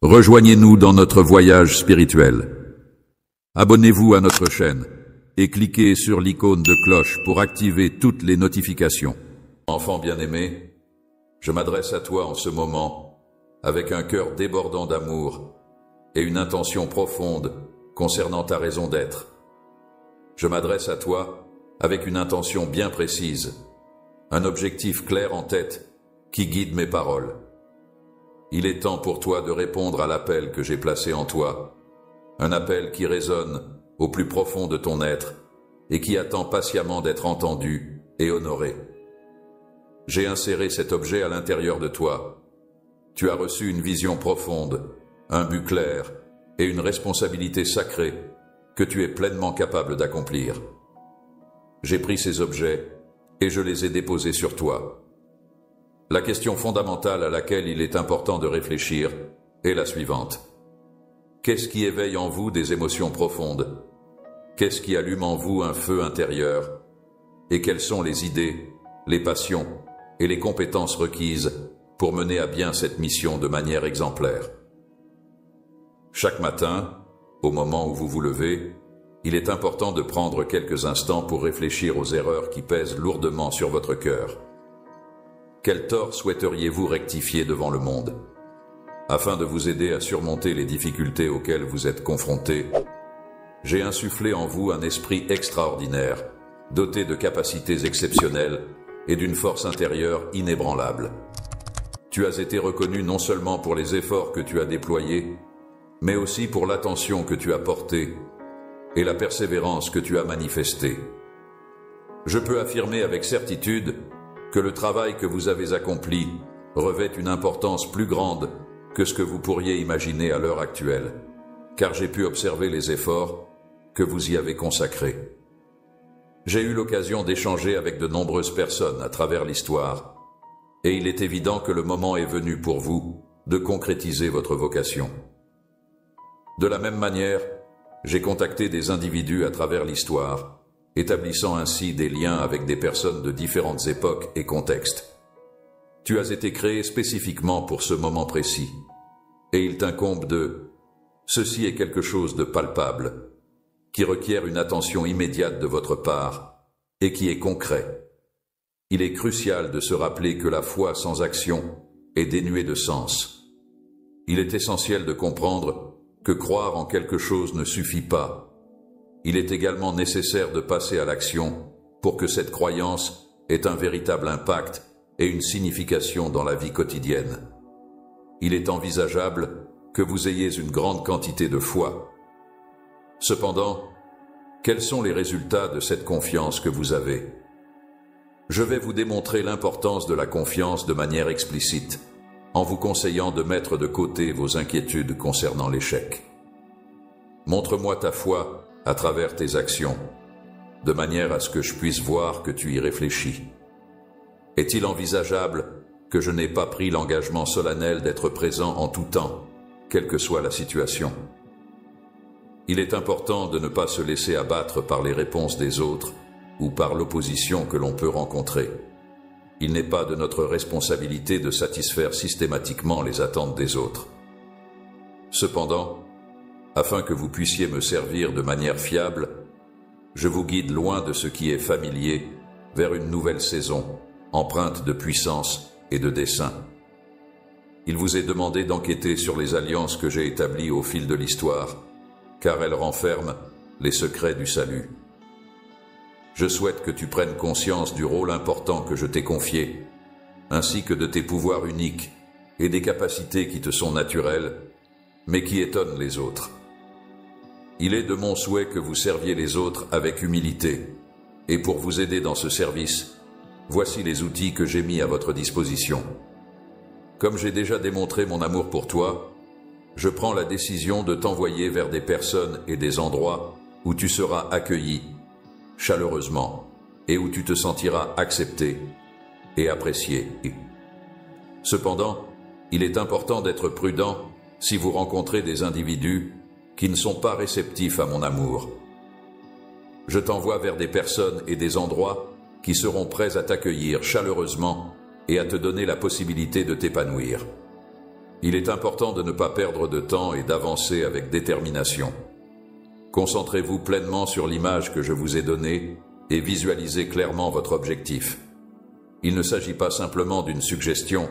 Rejoignez-nous dans notre voyage spirituel. Abonnez-vous à notre chaîne et cliquez sur l'icône de cloche pour activer toutes les notifications. Enfant bien-aimé, je m'adresse à toi en ce moment avec un cœur débordant d'amour et une intention profonde concernant ta raison d'être. Je m'adresse à toi avec une intention bien précise, un objectif clair en tête qui guide mes paroles. Il est temps pour toi de répondre à l'appel que j'ai placé en toi, un appel qui résonne au plus profond de ton être et qui attend patiemment d'être entendu et honoré. J'ai inséré cet objet à l'intérieur de toi. Tu as reçu une vision profonde, un but clair et une responsabilité sacrée que tu es pleinement capable d'accomplir. J'ai pris ces objets et je les ai déposés sur toi. La question fondamentale à laquelle il est important de réfléchir est la suivante. Qu'est-ce qui éveille en vous des émotions profondes? Qu'est-ce qui allume en vous un feu intérieur? Et quelles sont les idées, les passions et les compétences requises pour mener à bien cette mission de manière exemplaire? Chaque matin, au moment où vous vous levez, il est important de prendre quelques instants pour réfléchir aux erreurs qui pèsent lourdement sur votre cœur. Quel tort souhaiteriez-vous rectifier devant le monde? Afin de vous aider à surmonter les difficultés auxquelles vous êtes confrontés, j'ai insufflé en vous un esprit extraordinaire, doté de capacités exceptionnelles et d'une force intérieure inébranlable. Tu as été reconnu non seulement pour les efforts que tu as déployés, mais aussi pour l'attention que tu as portée et la persévérance que tu as manifestée. Je peux affirmer avec certitude que le travail que vous avez accompli revêt une importance plus grande que ce que vous pourriez imaginer à l'heure actuelle, car j'ai pu observer les efforts que vous y avez consacrés. J'ai eu l'occasion d'échanger avec de nombreuses personnes à travers l'histoire, et il est évident que le moment est venu pour vous de concrétiser votre vocation. De la même manière, j'ai contacté des individus à travers l'histoire, établissant ainsi des liens avec des personnes de différentes époques et contextes. Tu as été créé spécifiquement pour ce moment précis, et il t'incombe de... Ceci est quelque chose de palpable, qui requiert une attention immédiate de votre part, et qui est concret. Il est crucial de se rappeler que la foi sans action est dénuée de sens. Il est essentiel de comprendre que croire en quelque chose ne suffit pas. Il est également nécessaire de passer à l'action pour que cette croyance ait un véritable impact et une signification dans la vie quotidienne. Il est envisageable que vous ayez une grande quantité de foi. Cependant, quels sont les résultats de cette confiance que vous avez? Je vais vous démontrer l'importance de la confiance de manière explicite, en vous conseillant de mettre de côté vos inquiétudes concernant l'échec. Montre-moi ta foi à travers tes actions, de manière à ce que je puisse voir que tu y réfléchis. Est-il envisageable que je n'ai pas pris l'engagement solennel d'être présent en tout temps, quelle que soit la situation? Il est important de ne pas se laisser abattre par les réponses des autres ou par l'opposition que l'on peut rencontrer. Il n'est pas de notre responsabilité de satisfaire systématiquement les attentes des autres. Cependant, afin que vous puissiez me servir de manière fiable, je vous guide loin de ce qui est familier vers une nouvelle saison, empreinte de puissance et de dessein. Il vous est demandé d'enquêter sur les alliances que j'ai établies au fil de l'histoire, car elles renferment les secrets du salut. Je souhaite que tu prennes conscience du rôle important que je t'ai confié, ainsi que de tes pouvoirs uniques et des capacités qui te sont naturelles, mais qui étonnent les autres. Il est de mon souhait que vous serviez les autres avec humilité, et pour vous aider dans ce service, voici les outils que j'ai mis à votre disposition. Comme j'ai déjà démontré mon amour pour toi, je prends la décision de t'envoyer vers des personnes et des endroits où tu seras accueilli chaleureusement et où tu te sentiras accepté et apprécié. Cependant, il est important d'être prudent si vous rencontrez des individus qui ne sont pas réceptifs à mon amour. Je t'envoie vers des personnes et des endroits qui seront prêts à t'accueillir chaleureusement et à te donner la possibilité de t'épanouir. Il est important de ne pas perdre de temps et d'avancer avec détermination. Concentrez-vous pleinement sur l'image que je vous ai donnée et visualisez clairement votre objectif. Il ne s'agit pas simplement d'une suggestion,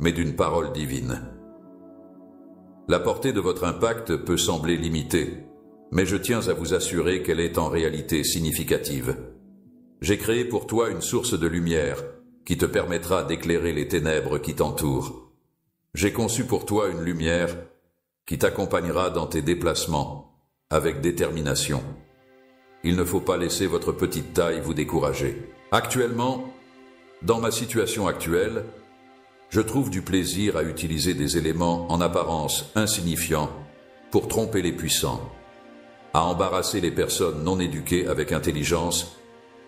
mais d'une parole divine. La portée de votre impact peut sembler limitée, mais je tiens à vous assurer qu'elle est en réalité significative. J'ai créé pour toi une source de lumière qui te permettra d'éclairer les ténèbres qui t'entourent. J'ai conçu pour toi une lumière qui t'accompagnera dans tes déplacements avec détermination. Il ne faut pas laisser votre petite taille vous décourager. Actuellement, dans ma situation actuelle, je trouve du plaisir à utiliser des éléments en apparence insignifiants pour tromper les puissants, à embarrasser les personnes non éduquées avec intelligence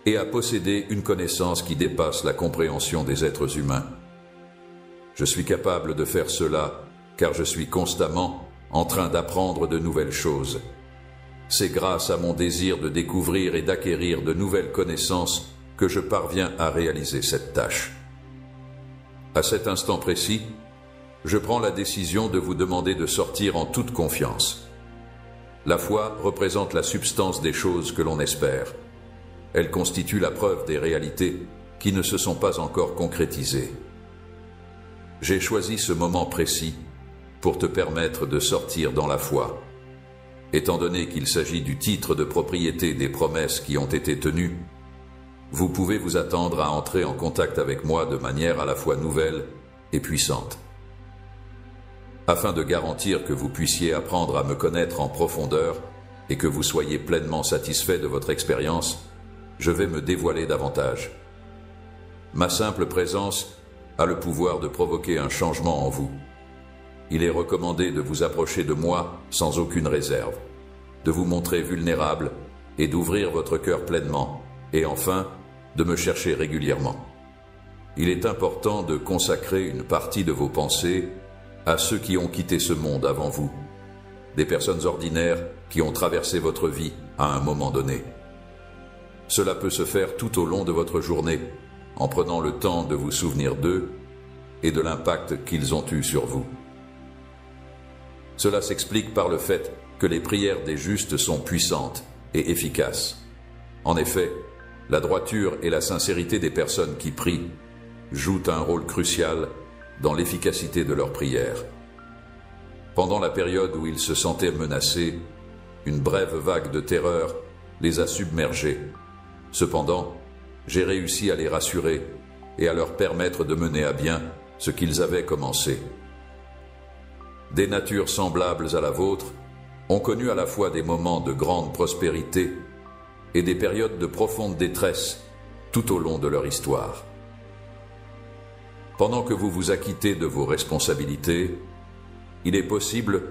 et à posséder une connaissance qui dépasse la compréhension des êtres humains. Je suis capable de faire cela car je suis constamment en train d'apprendre de nouvelles choses. C'est grâce à mon désir de découvrir et d'acquérir de nouvelles connaissances que je parviens à réaliser cette tâche. À cet instant précis, je prends la décision de vous demander de sortir en toute confiance. La foi représente la substance des choses que l'on espère. Elle constitue la preuve des réalités qui ne se sont pas encore concrétisées. J'ai choisi ce moment précis pour te permettre de sortir dans la foi. Étant donné qu'il s'agit du titre de propriété des promesses qui ont été tenues, vous pouvez vous attendre à entrer en contact avec moi de manière à la fois nouvelle et puissante. Afin de garantir que vous puissiez apprendre à me connaître en profondeur et que vous soyez pleinement satisfait de votre expérience, je vais me dévoiler davantage. Ma simple présence a le pouvoir de provoquer un changement en vous. Il est recommandé de vous approcher de moi sans aucune réserve, de vous montrer vulnérable et d'ouvrir votre cœur pleinement, et enfin, de me chercher régulièrement. Il est important de consacrer une partie de vos pensées à ceux qui ont quitté ce monde avant vous, des personnes ordinaires qui ont traversé votre vie à un moment donné. Cela peut se faire tout au long de votre journée, en prenant le temps de vous souvenir d'eux et de l'impact qu'ils ont eu sur vous. Cela s'explique par le fait que les prières des justes sont puissantes et efficaces. En effet, la droiture et la sincérité des personnes qui prient jouent un rôle crucial dans l'efficacité de leurs prières. Pendant la période où ils se sentaient menacés, une brève vague de terreur les a submergés. Cependant, j'ai réussi à les rassurer et à leur permettre de mener à bien ce qu'ils avaient commencé. Des natures semblables à la vôtre ont connu à la fois des moments de grande prospérité et des périodes de profonde détresse tout au long de leur histoire. Pendant que vous vous acquittez de vos responsabilités, il est possible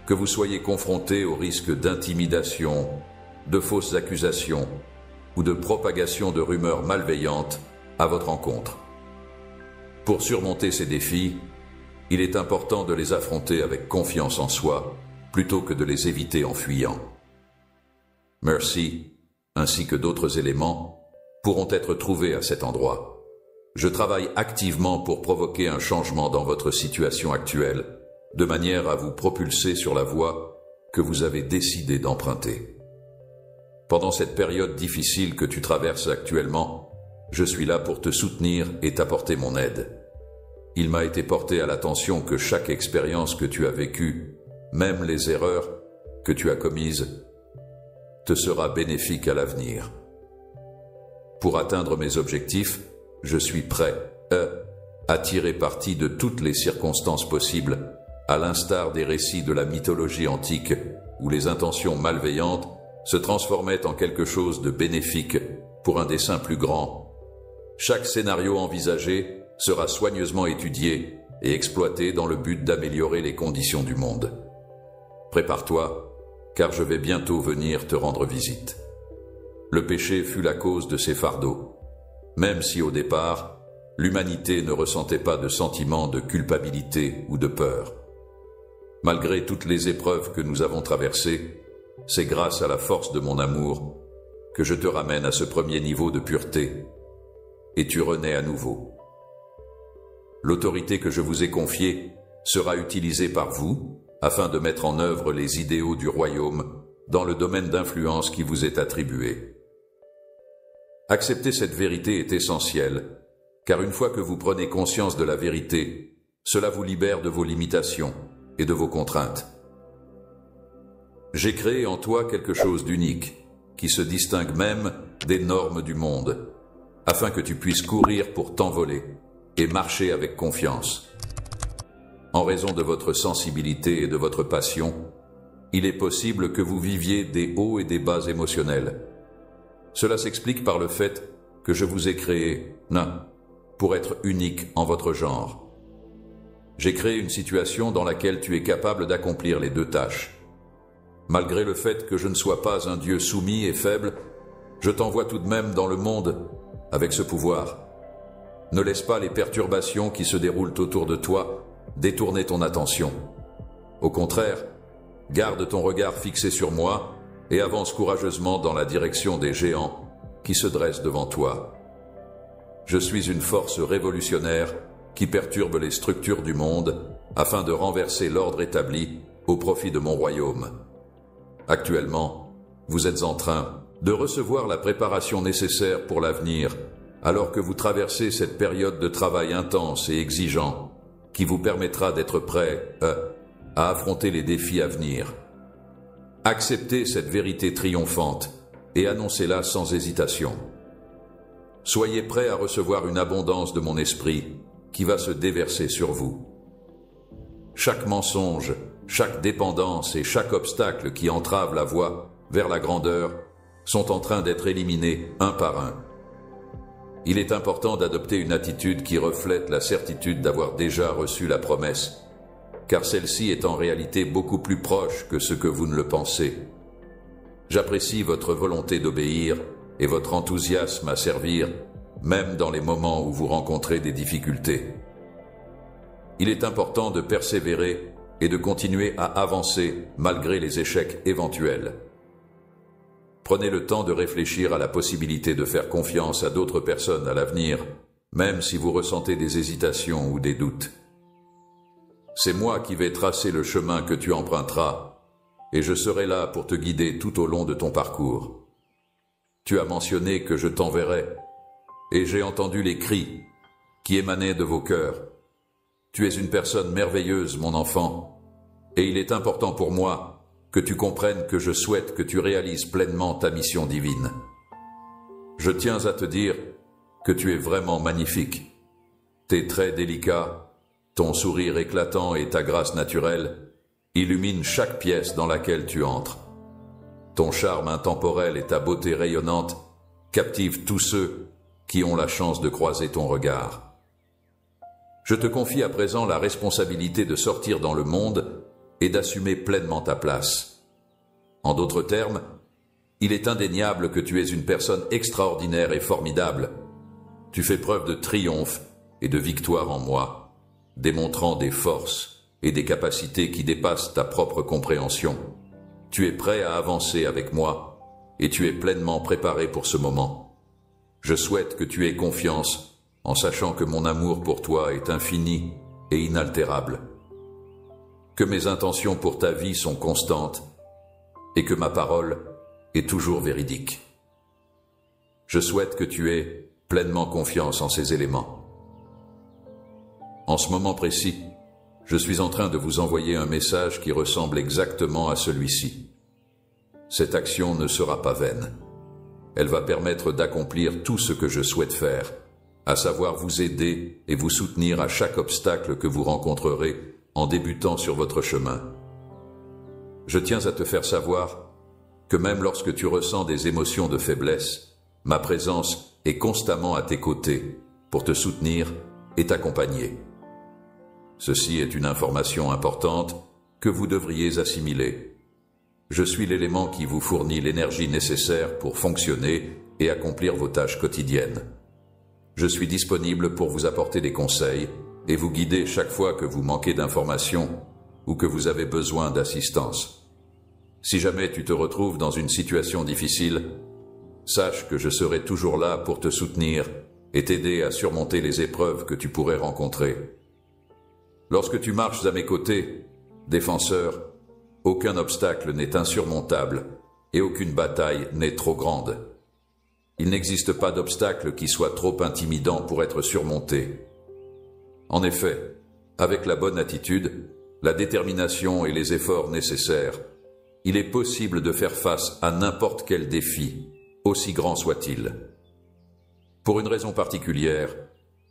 que vous soyez confronté au risque d'intimidation, de fausses accusations ou de propagation de rumeurs malveillantes à votre encontre. Pour surmonter ces défis, il est important de les affronter avec confiance en soi plutôt que de les éviter en fuyant. Merci, ainsi que d'autres éléments, pourront être trouvés à cet endroit. Je travaille activement pour provoquer un changement dans votre situation actuelle, de manière à vous propulser sur la voie que vous avez décidé d'emprunter. Pendant cette période difficile que tu traverses actuellement, je suis là pour te soutenir et t'apporter mon aide. Il m'a été porté à l'attention que chaque expérience que tu as vécue, même les erreurs que tu as commises, te sera bénéfique à l'avenir. Pour atteindre mes objectifs, je suis prêt à tirer parti de toutes les circonstances possibles, à l'instar des récits de la mythologie antique où les intentions malveillantes se transformaient en quelque chose de bénéfique pour un dessein plus grand. Chaque scénario envisagé sera soigneusement étudié et exploité dans le but d'améliorer les conditions du monde. Prépare-toi, car je vais bientôt venir te rendre visite. Le péché fut la cause de ces fardeaux, même si au départ, l'humanité ne ressentait pas de sentiment de culpabilité ou de peur. Malgré toutes les épreuves que nous avons traversées, c'est grâce à la force de mon amour que je te ramène à ce premier niveau de pureté, et tu renais à nouveau. L'autorité que je vous ai confiée sera utilisé par vous afin de mettre en œuvre les idéaux du royaume dans le domaine d'influence qui vous est attribué. Accepter cette vérité est essentiel, car une fois que vous prenez conscience de la vérité, cela vous libère de vos limitations et de vos contraintes. J'ai créé en toi quelque chose d'unique, qui se distingue même des normes du monde, afin que tu puisses courir pour t'envoler et marcher avec confiance. En raison de votre sensibilité et de votre passion, il est possible que vous viviez des hauts et des bas émotionnels. Cela s'explique par le fait que je vous ai créé, nain, pour être unique en votre genre. J'ai créé une situation dans laquelle tu es capable d'accomplir les deux tâches. Malgré le fait que je ne sois pas un Dieu soumis et faible, je t'envoie tout de même dans le monde avec ce pouvoir. Ne laisse pas les perturbations qui se déroulent autour de toi détourner ton attention. Au contraire, garde ton regard fixé sur moi et avance courageusement dans la direction des géants qui se dressent devant toi. Je suis une force révolutionnaire qui perturbe les structures du monde afin de renverser l'ordre établi au profit de mon royaume. Actuellement, vous êtes en train de recevoir la préparation nécessaire pour l'avenir, alors que vous traversez cette période de travail intense et exigeant qui vous permettra d'être prêt à affronter les défis à venir. Acceptez cette vérité triomphante et annoncez-la sans hésitation. Soyez prêts à recevoir une abondance de mon esprit qui va se déverser sur vous. Chaque mensonge, chaque dépendance et chaque obstacle qui entrave la voie vers la grandeur sont en train d'être éliminés un par un. Il est important d'adopter une attitude qui reflète la certitude d'avoir déjà reçu la promesse, car celle-ci est en réalité beaucoup plus proche que ce que vous ne le pensez. J'apprécie votre volonté d'obéir et votre enthousiasme à servir, même dans les moments où vous rencontrez des difficultés. Il est important de persévérer et de continuer à avancer malgré les échecs éventuels. Prenez le temps de réfléchir à la possibilité de faire confiance à d'autres personnes à l'avenir, même si vous ressentez des hésitations ou des doutes. C'est moi qui vais tracer le chemin que tu emprunteras, et je serai là pour te guider tout au long de ton parcours. Tu as mentionné que je t'enverrai, et j'ai entendu les cris qui émanaient de vos cœurs. Tu es une personne merveilleuse, mon enfant, et il est important pour moi que tu comprennes que je souhaite que tu réalises pleinement ta mission divine. Je tiens à te dire que tu es vraiment magnifique. Tes traits délicats, ton sourire éclatant et ta grâce naturelle illuminent chaque pièce dans laquelle tu entres. Ton charme intemporel et ta beauté rayonnante captivent tous ceux qui ont la chance de croiser ton regard. Je te confie à présent la responsabilité de sortir dans le monde et d'assumer pleinement ta place. En d'autres termes, il est indéniable que tu es une personne extraordinaire et formidable. Tu fais preuve de triomphe et de victoire en moi, démontrant des forces et des capacités qui dépassent ta propre compréhension. Tu es prêt à avancer avec moi et tu es pleinement préparé pour ce moment. Je souhaite que tu aies confiance en sachant que mon amour pour toi est infini et inaltérable, que mes intentions pour ta vie sont constantes et que ma parole est toujours véridique. Je souhaite que tu aies pleinement confiance en ces éléments. En ce moment précis, je suis en train de vous envoyer un message qui ressemble exactement à celui-ci. Cette action ne sera pas vaine. Elle va permettre d'accomplir tout ce que je souhaite faire, à savoir vous aider et vous soutenir à chaque obstacle que vous rencontrerez en débutant sur votre chemin. Je tiens à te faire savoir que même lorsque tu ressens des émotions de faiblesse, ma présence est constamment à tes côtés pour te soutenir et t'accompagner. Ceci est une information importante que vous devriez assimiler. Je suis l'élément qui vous fournit l'énergie nécessaire pour fonctionner et accomplir vos tâches quotidiennes. Je suis disponible pour vous apporter des conseils et vous guider chaque fois que vous manquez d'informations ou que vous avez besoin d'assistance. Si jamais tu te retrouves dans une situation difficile, sache que je serai toujours là pour te soutenir et t'aider à surmonter les épreuves que tu pourrais rencontrer. Lorsque tu marches à mes côtés, défenseur, aucun obstacle n'est insurmontable et aucune bataille n'est trop grande. Il n'existe pas d'obstacle qui soit trop intimidant pour être surmonté. En effet, avec la bonne attitude, la détermination et les efforts nécessaires, il est possible de faire face à n'importe quel défi, aussi grand soit-il. Pour une raison particulière,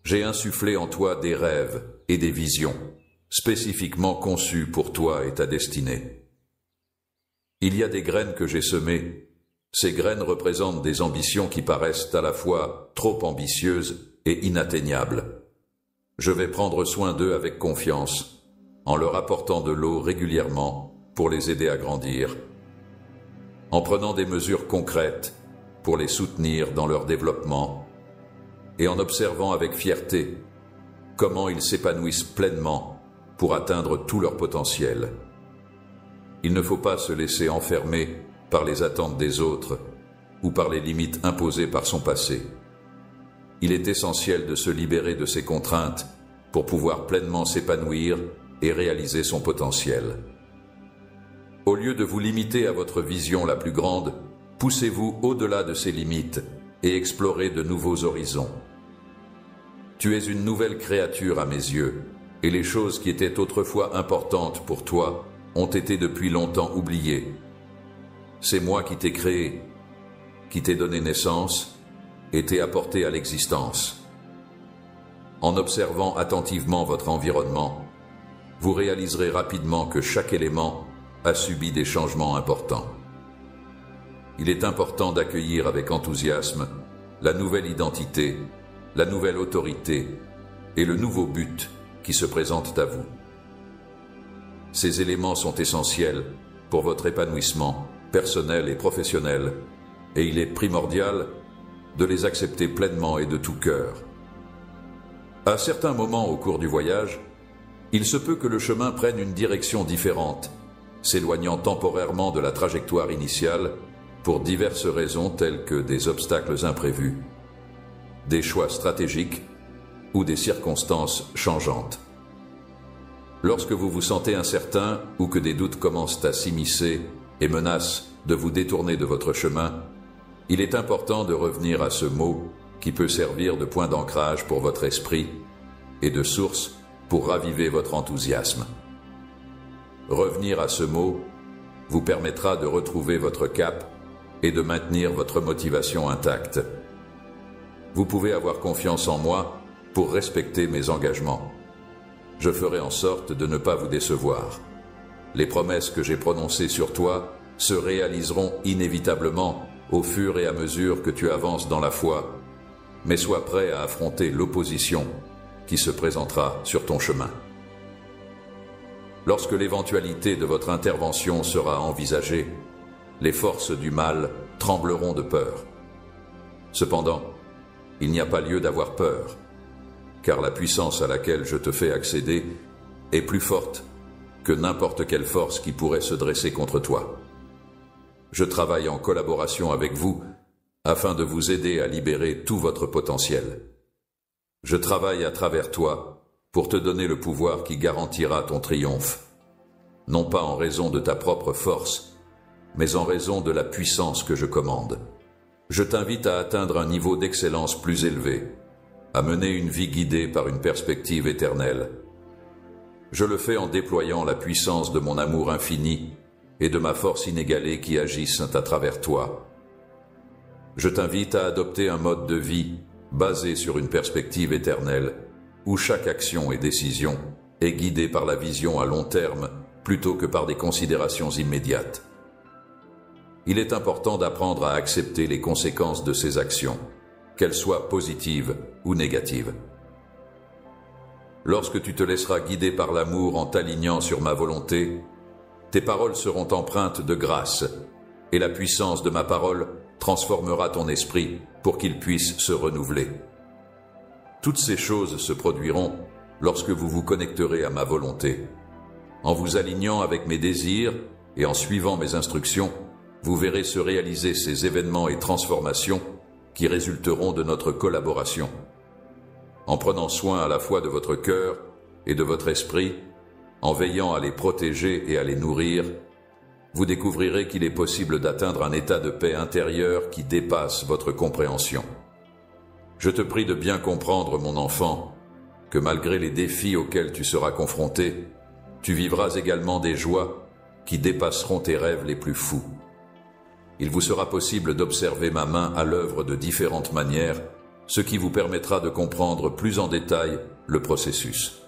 j'ai insufflé en toi des rêves et des visions, spécifiquement conçus pour toi et ta destinée. Il y a des graines que j'ai semées. Ces graines représentent des ambitions qui paraissent à la fois trop ambitieuses et inatteignables. Je vais prendre soin d'eux avec confiance, en leur apportant de l'eau régulièrement pour les aider à grandir, en prenant des mesures concrètes pour les soutenir dans leur développement, et en observant avec fierté comment ils s'épanouissent pleinement pour atteindre tout leur potentiel. Il ne faut pas se laisser enfermer par les attentes des autres ou par les limites imposées par son passé. Il est essentiel de se libérer de ces contraintes pour pouvoir pleinement s'épanouir et réaliser son potentiel. Au lieu de vous limiter à votre vision la plus grande, poussez-vous au-delà de ces limites et explorez de nouveaux horizons. Tu es une nouvelle créature à mes yeux, et les choses qui étaient autrefois importantes pour toi ont été depuis longtemps oubliées. C'est moi qui t'ai créé, qui t'ai donné naissance et t'ai apporté à l'existence. En observant attentivement votre environnement, vous réaliserez rapidement que chaque élément a subi des changements importants. Il est important d'accueillir avec enthousiasme la nouvelle identité, la nouvelle autorité et le nouveau but qui se présentent à vous. Ces éléments sont essentiels pour votre épanouissement personnel et professionnel, et il est primordial de les accepter pleinement et de tout cœur. À certains moments au cours du voyage, il se peut que le chemin prenne une direction différente, s'éloignant temporairement de la trajectoire initiale pour diverses raisons telles que des obstacles imprévus, des choix stratégiques ou des circonstances changeantes. Lorsque vous vous sentez incertain ou que des doutes commencent à s'immiscer et menacent de vous détourner de votre chemin, il est important de revenir à ce mot qui peut servir de point d'ancrage pour votre esprit et de source pour raviver votre enthousiasme. Revenir à ce mot vous permettra de retrouver votre cap et de maintenir votre motivation intacte. Vous pouvez avoir confiance en moi pour respecter mes engagements. Je ferai en sorte de ne pas vous décevoir. Les promesses que j'ai prononcées sur toi se réaliseront inévitablement au fur et à mesure que tu avances dans la foi, mais sois prêt à affronter l'opposition qui se présentera sur ton chemin. Lorsque l'éventualité de votre intervention sera envisagée, les forces du mal trembleront de peur. Cependant, il n'y a pas lieu d'avoir peur, car la puissance à laquelle je te fais accéder est plus forte que n'importe quelle force qui pourrait se dresser contre toi. Je travaille en collaboration avec vous afin de vous aider à libérer tout votre potentiel. Je travaille à travers toi pour te donner le pouvoir qui garantira ton triomphe, non pas en raison de ta propre force, mais en raison de la puissance que je commande. Je t'invite à atteindre un niveau d'excellence plus élevé, à mener une vie guidée par une perspective éternelle. Je le fais en déployant la puissance de mon amour infini et de ma force inégalée qui agissent à travers toi. Je t'invite à adopter un mode de vie basé sur une perspective éternelle, où chaque action et décision est guidée par la vision à long terme plutôt que par des considérations immédiates. Il est important d'apprendre à accepter les conséquences de ces actions, qu'elles soient positives ou négatives. Lorsque tu te laisseras guider par l'amour en t'alignant sur ma volonté, tes paroles seront empreintes de grâce, et la puissance de ma parole transformera ton esprit pour qu'il puisse se renouveler. Toutes ces choses se produiront lorsque vous vous connecterez à ma volonté. En vous alignant avec mes désirs et en suivant mes instructions, vous verrez se réaliser ces événements et transformations qui résulteront de notre collaboration. En prenant soin à la fois de votre cœur et de votre esprit, en veillant à les protéger et à les nourrir, vous découvrirez qu'il est possible d'atteindre un état de paix intérieure qui dépasse votre compréhension. Je te prie de bien comprendre, mon enfant, que malgré les défis auxquels tu seras confronté, tu vivras également des joies qui dépasseront tes rêves les plus fous. Il vous sera possible d'observer ma main à l'œuvre de différentes manières, ce qui vous permettra de comprendre plus en détail le processus.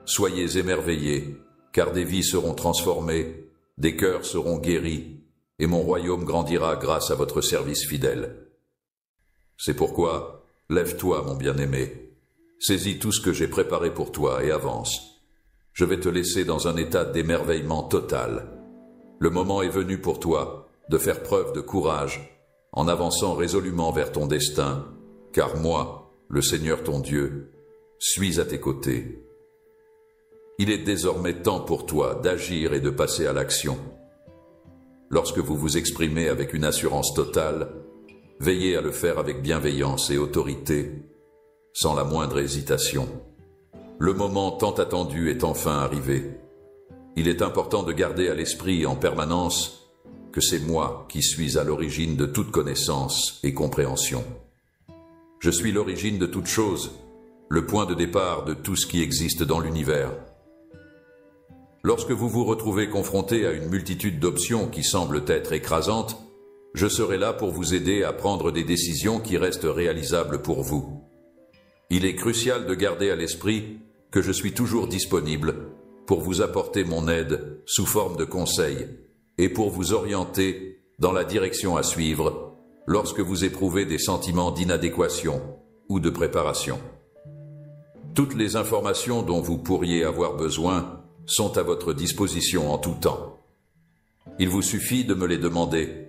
Soyez émerveillés, car des vies seront transformées, des cœurs seront guéris, et mon royaume grandira grâce à votre service fidèle. C'est pourquoi, lève-toi, mon bien-aimé, saisis tout ce que j'ai préparé pour toi et avance. Je vais te laisser dans un état d'émerveillement total. Le moment est venu pour toi de faire preuve de courage, en avançant résolument vers ton destin, car moi, le Seigneur ton Dieu, suis à tes côtés. Il est désormais temps pour toi d'agir et de passer à l'action. Lorsque vous vous exprimez avec une assurance totale, veillez à le faire avec bienveillance et autorité, sans la moindre hésitation. Le moment tant attendu est enfin arrivé. Il est important de garder à l'esprit en permanence que c'est moi qui suis à l'origine de toute connaissance et compréhension. Je suis l'origine de toute chose, le point de départ de tout ce qui existe dans l'univers. Lorsque vous vous retrouvez confronté à une multitude d'options qui semblent être écrasantes, je serai là pour vous aider à prendre des décisions qui restent réalisables pour vous. Il est crucial de garder à l'esprit que je suis toujours disponible pour vous apporter mon aide sous forme de conseils et pour vous orienter dans la direction à suivre lorsque vous éprouvez des sentiments d'inadéquation ou de préparation. Toutes les informations dont vous pourriez avoir besoin sont à votre disposition en tout temps. Il vous suffit de me les demander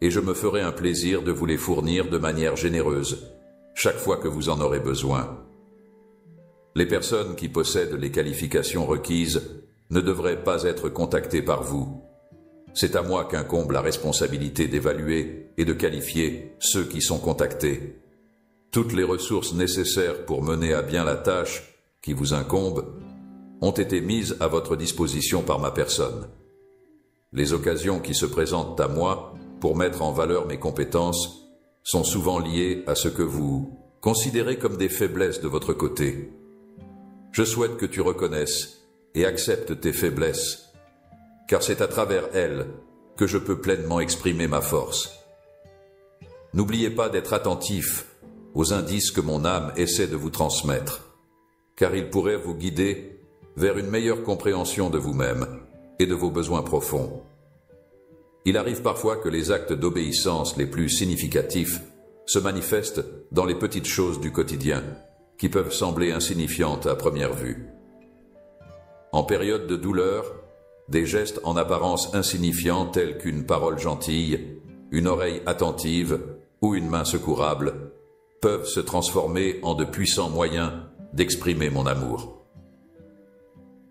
et je me ferai un plaisir de vous les fournir de manière généreuse chaque fois que vous en aurez besoin. Les personnes qui possèdent les qualifications requises ne devraient pas être contactées par vous. C'est à moi qu'incombe la responsabilité d'évaluer et de qualifier ceux qui sont contactés. Toutes les ressources nécessaires pour mener à bien la tâche qui vous incombe ont été mises à votre disposition par ma personne. Les occasions qui se présentent à moi pour mettre en valeur mes compétences sont souvent liées à ce que vous considérez comme des faiblesses de votre côté. Je souhaite que tu reconnaisses et acceptes tes faiblesses, car c'est à travers elles que je peux pleinement exprimer ma force. N'oubliez pas d'être attentif aux indices que mon âme essaie de vous transmettre, car ils pourraient vous guider vers une meilleure compréhension de vous-même et de vos besoins profonds. Il arrive parfois que les actes d'obéissance les plus significatifs se manifestent dans les petites choses du quotidien, qui peuvent sembler insignifiantes à première vue. En période de douleur, des gestes en apparence insignifiants tels qu'une parole gentille, une oreille attentive ou une main secourable peuvent se transformer en de puissants moyens d'exprimer mon amour.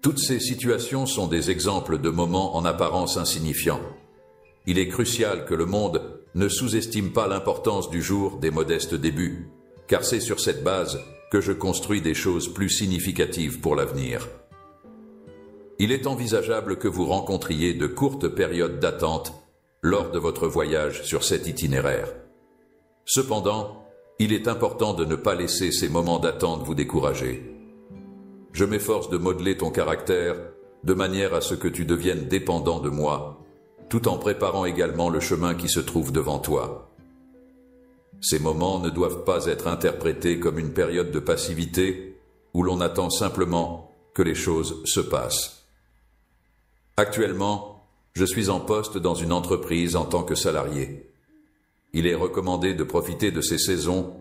Toutes ces situations sont des exemples de moments en apparence insignifiants. Il est crucial que le monde ne sous-estime pas l'importance du jour des modestes débuts, car c'est sur cette base que je construis des choses plus significatives pour l'avenir. Il est envisageable que vous rencontriez de courtes périodes d'attente lors de votre voyage sur cet itinéraire. Cependant, il est important de ne pas laisser ces moments d'attente vous décourager. Je m'efforce de modeler ton caractère de manière à ce que tu deviennes dépendant de moi, tout en préparant également le chemin qui se trouve devant toi. Ces moments ne doivent pas être interprétés comme une période de passivité où l'on attend simplement que les choses se passent. Actuellement, je suis en poste dans une entreprise en tant que salarié. Il est recommandé de profiter de ces saisons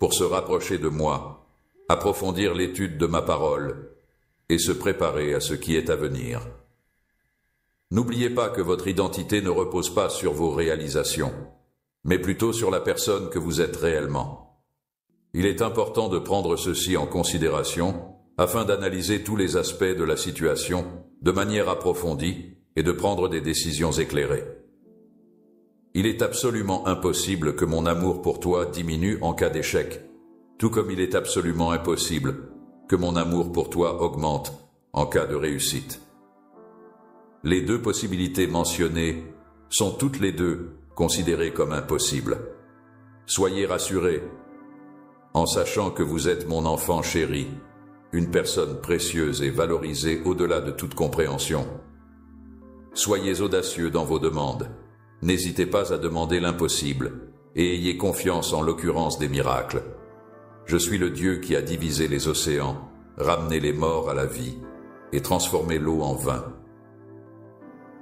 pour se rapprocher de moi, approfondir l'étude de ma parole et se préparer à ce qui est à venir. N'oubliez pas que votre identité ne repose pas sur vos réalisations, mais plutôt sur la personne que vous êtes réellement. Il est important de prendre ceci en considération afin d'analyser tous les aspects de la situation de manière approfondie et de prendre des décisions éclairées. Il est absolument impossible que mon amour pour toi diminue en cas d'échec, tout comme il est absolument impossible que mon amour pour toi augmente en cas de réussite. Les deux possibilités mentionnées sont toutes les deux considérées comme impossibles. Soyez rassurés, en sachant que vous êtes mon enfant chéri, une personne précieuse et valorisée au-delà de toute compréhension. Soyez audacieux dans vos demandes. N'hésitez pas à demander l'impossible et ayez confiance en l'occurrence des miracles. Je suis le Dieu qui a divisé les océans, ramené les morts à la vie et transformé l'eau en vin.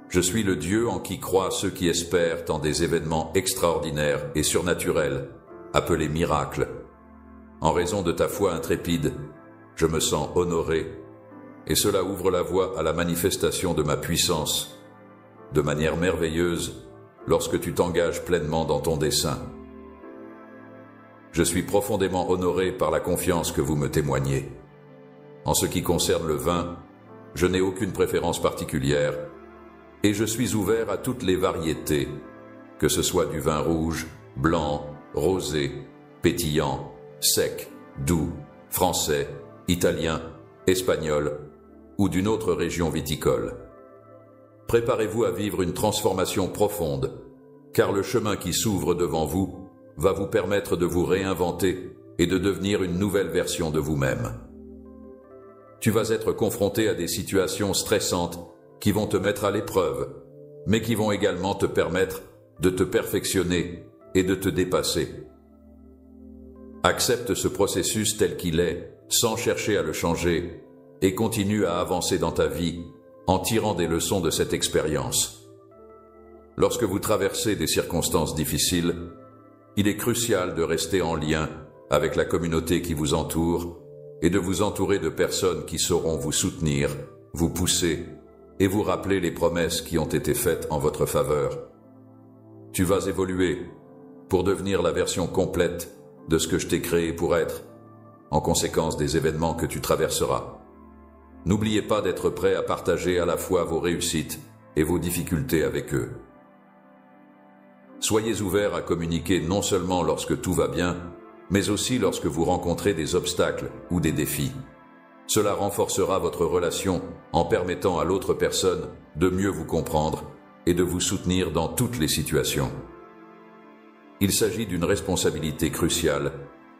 Je suis le Dieu en qui croient ceux qui espèrent en des événements extraordinaires et surnaturels, appelés miracles. En raison de ta foi intrépide, je me sens honoré, et cela ouvre la voie à la manifestation de ma puissance, de manière merveilleuse, lorsque tu t'engages pleinement dans ton dessein. Je suis profondément honoré par la confiance que vous me témoignez. En ce qui concerne le vin, je n'ai aucune préférence particulière, et je suis ouvert à toutes les variétés, que ce soit du vin rouge, blanc, rosé, pétillant, sec, doux, français, italien, espagnol ou d'une autre région viticole. Préparez-vous à vivre une transformation profonde, car le chemin qui s'ouvre devant vous va vous permettre de vous réinventer et de devenir une nouvelle version de vous-même. Tu vas être confronté à des situations stressantes qui vont te mettre à l'épreuve, mais qui vont également te permettre de te perfectionner et de te dépasser. Accepte ce processus tel qu'il est, sans chercher à le changer, et continue à avancer dans ta vie en tirant des leçons de cette expérience. Lorsque vous traversez des circonstances difficiles, il est crucial de rester en lien avec la communauté qui vous entoure et de vous entourer de personnes qui sauront vous soutenir, vous pousser et vous rappeler les promesses qui ont été faites en votre faveur. Tu vas évoluer pour devenir la version complète de ce que je t'ai créé pour être, en conséquence des événements que tu traverseras. N'oubliez pas d'être prêt à partager à la fois vos réussites et vos difficultés avec eux. Soyez ouverts à communiquer non seulement lorsque tout va bien, mais aussi lorsque vous rencontrez des obstacles ou des défis. Cela renforcera votre relation en permettant à l'autre personne de mieux vous comprendre et de vous soutenir dans toutes les situations. Il s'agit d'une responsabilité cruciale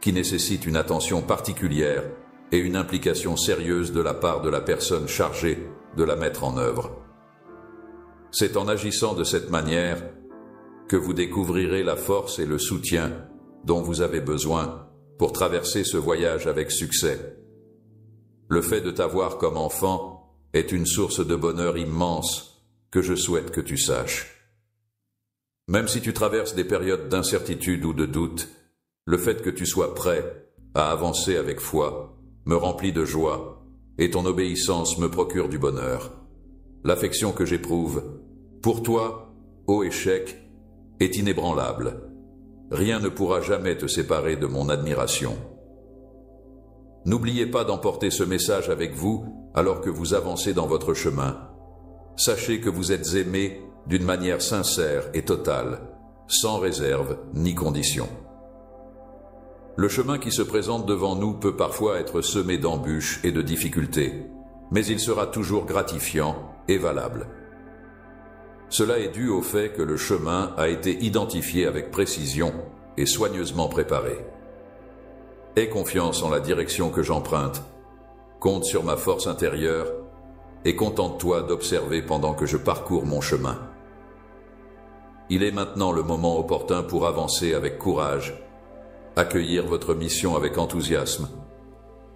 qui nécessite une attention particulière et une implication sérieuse de la part de la personne chargée de la mettre en œuvre. C'est en agissant de cette manière que vous découvrirez la force et le soutien dont vous avez besoin pour traverser ce voyage avec succès. Le fait de t'avoir comme enfant est une source de bonheur immense que je souhaite que tu saches. Même si tu traverses des périodes d'incertitude ou de doute, le fait que tu sois prêt à avancer avec foi me remplit de joie et ton obéissance me procure du bonheur. L'affection que j'éprouve pour toi, ô échec, est inébranlable. Rien ne pourra jamais te séparer de mon admiration. N'oubliez pas d'emporter ce message avec vous alors que vous avancez dans votre chemin. Sachez que vous êtes aimés d'une manière sincère et totale, sans réserve ni condition. Le chemin qui se présente devant nous peut parfois être semé d'embûches et de difficultés, mais il sera toujours gratifiant et valable. Cela est dû au fait que le chemin a été identifié avec précision et soigneusement préparé. Aie confiance en la direction que j'emprunte, compte sur ma force intérieure et contente-toi d'observer pendant que je parcours mon chemin. Il est maintenant le moment opportun pour avancer avec courage, accueillir votre mission avec enthousiasme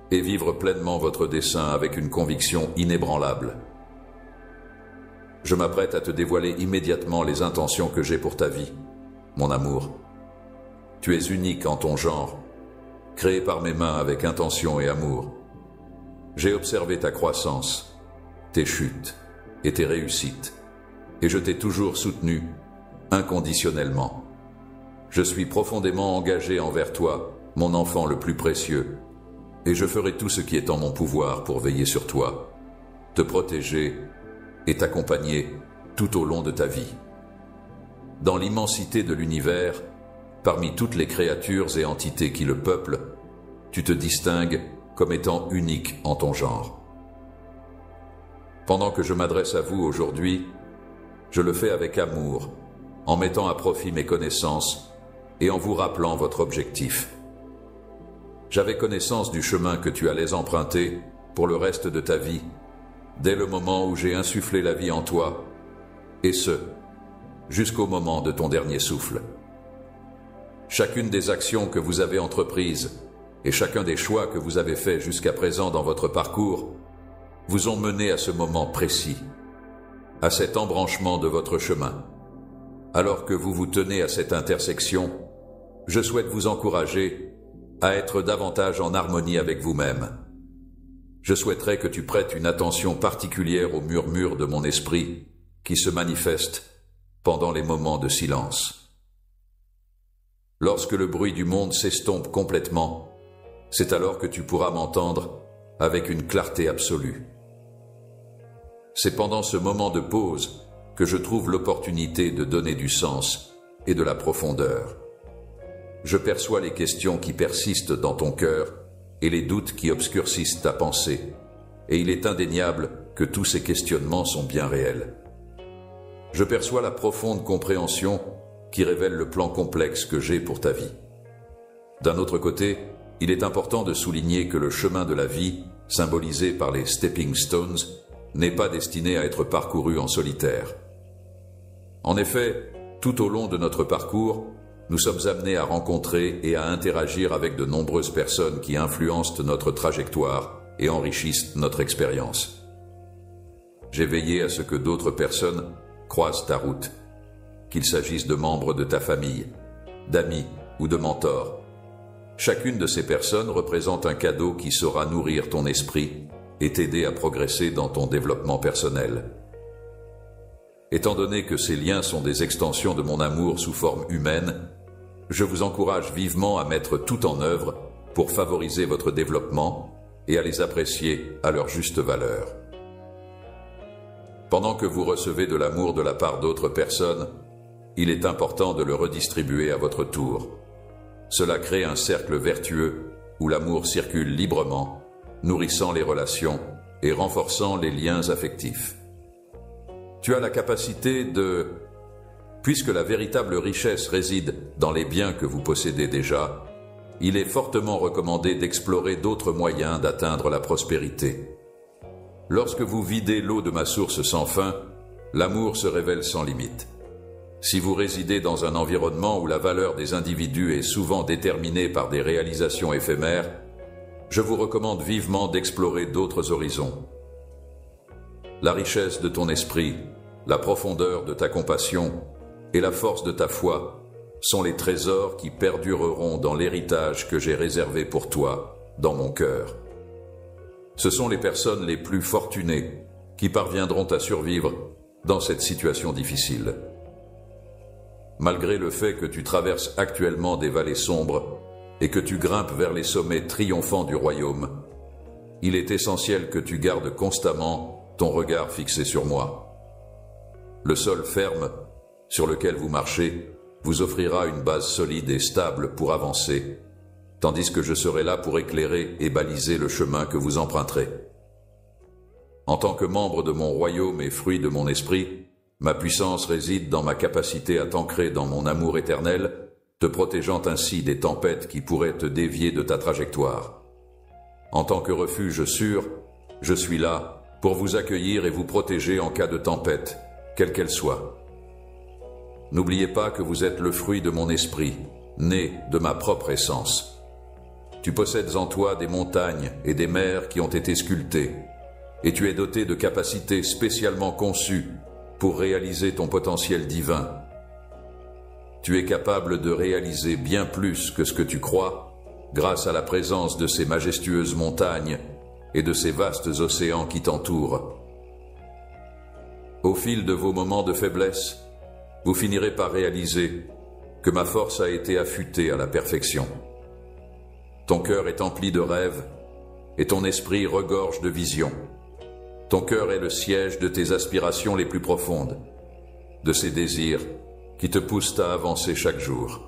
et vivre pleinement votre dessein avec une conviction inébranlable. Je m'apprête à te dévoiler immédiatement les intentions que j'ai pour ta vie, mon amour. Tu es unique en ton genre, créé par mes mains avec intention et amour. J'ai observé ta croissance, tes chutes et tes réussites, et je t'ai toujours soutenu inconditionnellement. Je suis profondément engagé envers toi, mon enfant le plus précieux, et je ferai tout ce qui est en mon pouvoir pour veiller sur toi, te protéger et t'accompagner tout au long de ta vie. Dans l'immensité de l'univers, parmi toutes les créatures et entités qui le peuplent, tu te distingues comme étant unique en ton genre. Pendant que je m'adresse à vous aujourd'hui, je le fais avec amour, en mettant à profit mes connaissances et en vous rappelant votre objectif. J'avais connaissance du chemin que tu allais emprunter pour le reste de ta vie, dès le moment où j'ai insufflé la vie en toi, et ce, jusqu'au moment de ton dernier souffle. Chacune des actions que vous avez entreprises et chacun des choix que vous avez faits jusqu'à présent dans votre parcours vous ont mené à ce moment précis, à cet embranchement de votre chemin. Alors que vous vous tenez à cette intersection, je souhaite vous encourager à être davantage en harmonie avec vous-même. Je souhaiterais que tu prêtes une attention particulière aux murmures de mon esprit qui se manifestent pendant les moments de silence. Lorsque le bruit du monde s'estompe complètement, c'est alors que tu pourras m'entendre avec une clarté absolue. C'est pendant ce moment de pause que je trouve l'opportunité de donner du sens et de la profondeur. Je perçois les questions qui persistent dans ton cœur et les doutes qui obscurcissent ta pensée, et il est indéniable que tous ces questionnements sont bien réels. Je perçois la profonde compréhension qui révèle le plan complexe que j'ai pour ta vie. D'un autre côté, il est important de souligner que le chemin de la vie, symbolisé par les stepping stones, n'est pas destiné à être parcouru en solitaire. En effet, tout au long de notre parcours, nous sommes amenés à rencontrer et à interagir avec de nombreuses personnes qui influencent notre trajectoire et enrichissent notre expérience. J'ai veillé à ce que d'autres personnes croisent ta route, qu'il s'agisse de membres de ta famille, d'amis ou de mentors. Chacune de ces personnes représente un cadeau qui saura nourrir ton esprit et t'aider à progresser dans ton développement personnel. Étant donné que ces liens sont des extensions de mon amour sous forme humaine, je vous encourage vivement à mettre tout en œuvre pour favoriser votre développement et à les apprécier à leur juste valeur. Pendant que vous recevez de l'amour de la part d'autres personnes, il est important de le redistribuer à votre tour. Cela crée un cercle vertueux où l'amour circule librement, nourrissant les relations et renforçant les liens affectifs. Tu as la capacité de... Puisque la véritable richesse réside dans les biens que vous possédez déjà, il est fortement recommandé d'explorer d'autres moyens d'atteindre la prospérité. Lorsque vous videz l'eau de ma source sans fin, l'amour se révèle sans limite. Si vous résidez dans un environnement où la valeur des individus est souvent déterminée par des réalisations éphémères, je vous recommande vivement d'explorer d'autres horizons. La richesse de ton esprit, la profondeur de ta compassion et la force de ta foi sont les trésors qui perdureront dans l'héritage que j'ai réservé pour toi dans mon cœur. Ce sont les personnes les plus fortunées qui parviendront à survivre dans cette situation difficile. Malgré le fait que tu traverses actuellement des vallées sombres et que tu grimpes vers les sommets triomphants du royaume, il est essentiel que tu gardes constamment ton regard fixé sur moi. Le sol ferme sur lequel vous marchez vous offrira une base solide et stable pour avancer, tandis que je serai là pour éclairer et baliser le chemin que vous emprunterez. En tant que membre de mon royaume et fruit de mon esprit, ma puissance réside dans ma capacité à t'ancrer dans mon amour éternel, te protégeant ainsi des tempêtes qui pourraient te dévier de ta trajectoire. En tant que refuge sûr, je suis là pour vous accueillir et vous protéger en cas de tempête, quelle qu'elle soit. N'oubliez pas que vous êtes le fruit de mon esprit, né de ma propre essence. Tu possèdes en toi des montagnes et des mers qui ont été sculptées, et tu es doté de capacités spécialement conçues pour réaliser ton potentiel divin. Tu es capable de réaliser bien plus que ce que tu crois, grâce à la présence de ces majestueuses montagnes et de ces vastes océans qui t'entourent. Au fil de vos moments de faiblesse, vous finirez par réaliser que ma force a été affûtée à la perfection. Ton cœur est empli de rêves et ton esprit regorge de visions. Ton cœur est le siège de tes aspirations les plus profondes, de ces désirs qui te poussent à avancer chaque jour.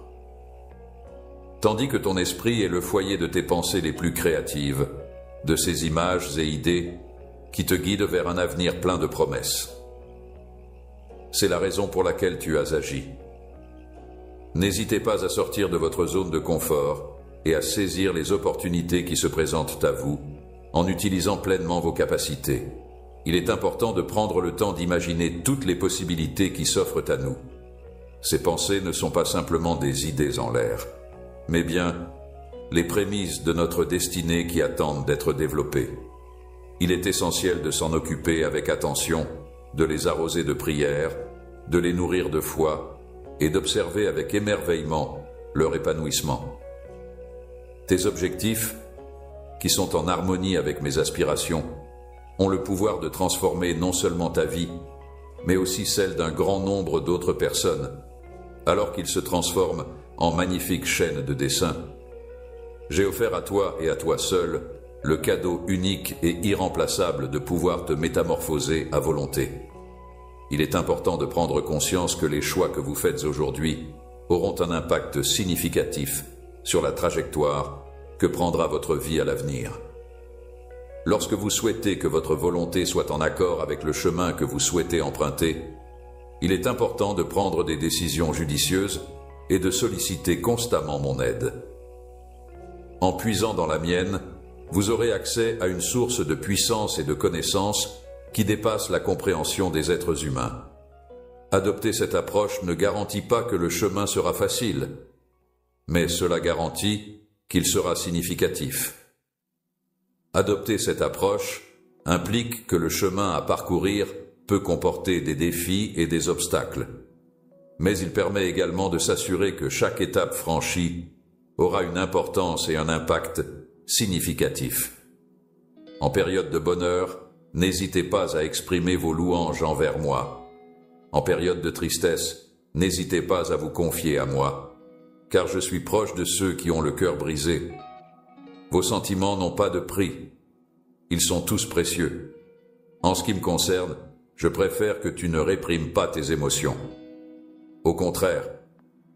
Tandis que ton esprit est le foyer de tes pensées les plus créatives, de ces images et idées qui te guident vers un avenir plein de promesses. C'est la raison pour laquelle tu as agi. N'hésitez pas à sortir de votre zone de confort et à saisir les opportunités qui se présentent à vous en utilisant pleinement vos capacités. Il est important de prendre le temps d'imaginer toutes les possibilités qui s'offrent à nous. Ces pensées ne sont pas simplement des idées en l'air, mais bien les prémices de notre destinée qui attendent d'être développées. Il est essentiel de s'en occuper avec attention, de les arroser de prières, de les nourrir de foi et d'observer avec émerveillement leur épanouissement. Tes objectifs, qui sont en harmonie avec mes aspirations, ont le pouvoir de transformer non seulement ta vie, mais aussi celle d'un grand nombre d'autres personnes, alors qu'ils se transforment en magnifiques chaînes de dessin. J'ai offert à toi et à toi seul le cadeau unique et irremplaçable de pouvoir te métamorphoser à volonté. Il est important de prendre conscience que les choix que vous faites aujourd'hui auront un impact significatif sur la trajectoire que prendra votre vie à l'avenir. Lorsque vous souhaitez que votre volonté soit en accord avec le chemin que vous souhaitez emprunter, il est important de prendre des décisions judicieuses et de solliciter constamment mon aide. En puisant dans la mienne, vous aurez accès à une source de puissance et de connaissances qui dépasse la compréhension des êtres humains. Adopter cette approche ne garantit pas que le chemin sera facile, mais cela garantit qu'il sera significatif. Adopter cette approche implique que le chemin à parcourir peut comporter des défis et des obstacles, mais il permet également de s'assurer que chaque étape franchie aura une importance et un impact significatif. En période de bonheur, n'hésitez pas à exprimer vos louanges envers moi. En période de tristesse, n'hésitez pas à vous confier à moi, car je suis proche de ceux qui ont le cœur brisé. Vos sentiments n'ont pas de prix. Ils sont tous précieux. En ce qui me concerne, je préfère que tu ne réprimes pas tes émotions. Au contraire,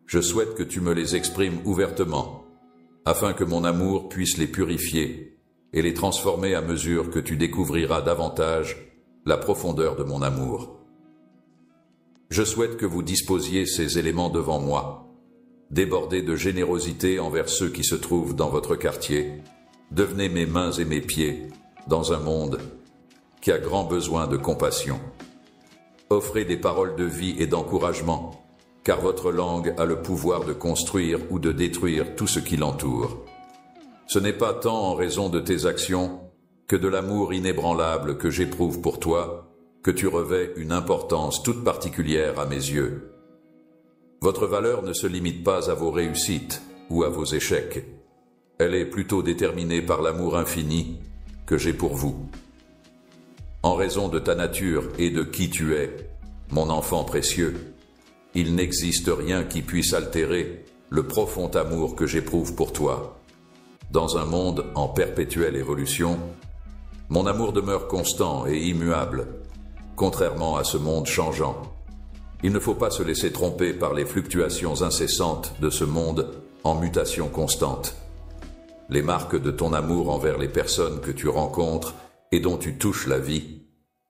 je souhaite que tu me les exprimes ouvertement, afin que mon amour puisse les purifier et les transformer à mesure que tu découvriras davantage la profondeur de mon amour. Je souhaite que vous disposiez ces éléments devant moi. Débordez de générosité envers ceux qui se trouvent dans votre quartier. Devenez mes mains et mes pieds dans un monde qui a grand besoin de compassion. Offrez des paroles de vie et d'encouragement, car votre langue a le pouvoir de construire ou de détruire tout ce qui l'entoure. Ce n'est pas tant en raison de tes actions que de l'amour inébranlable que j'éprouve pour toi que tu revêts une importance toute particulière à mes yeux. Votre valeur ne se limite pas à vos réussites ou à vos échecs. Elle est plutôt déterminée par l'amour infini que j'ai pour vous. En raison de ta nature et de qui tu es, mon enfant précieux, il n'existe rien qui puisse altérer le profond amour que j'éprouve pour toi. Dans un monde en perpétuelle évolution, mon amour demeure constant et immuable, contrairement à ce monde changeant. Il ne faut pas se laisser tromper par les fluctuations incessantes de ce monde en mutation constante. Les marques de ton amour envers les personnes que tu rencontres et dont tu touches la vie,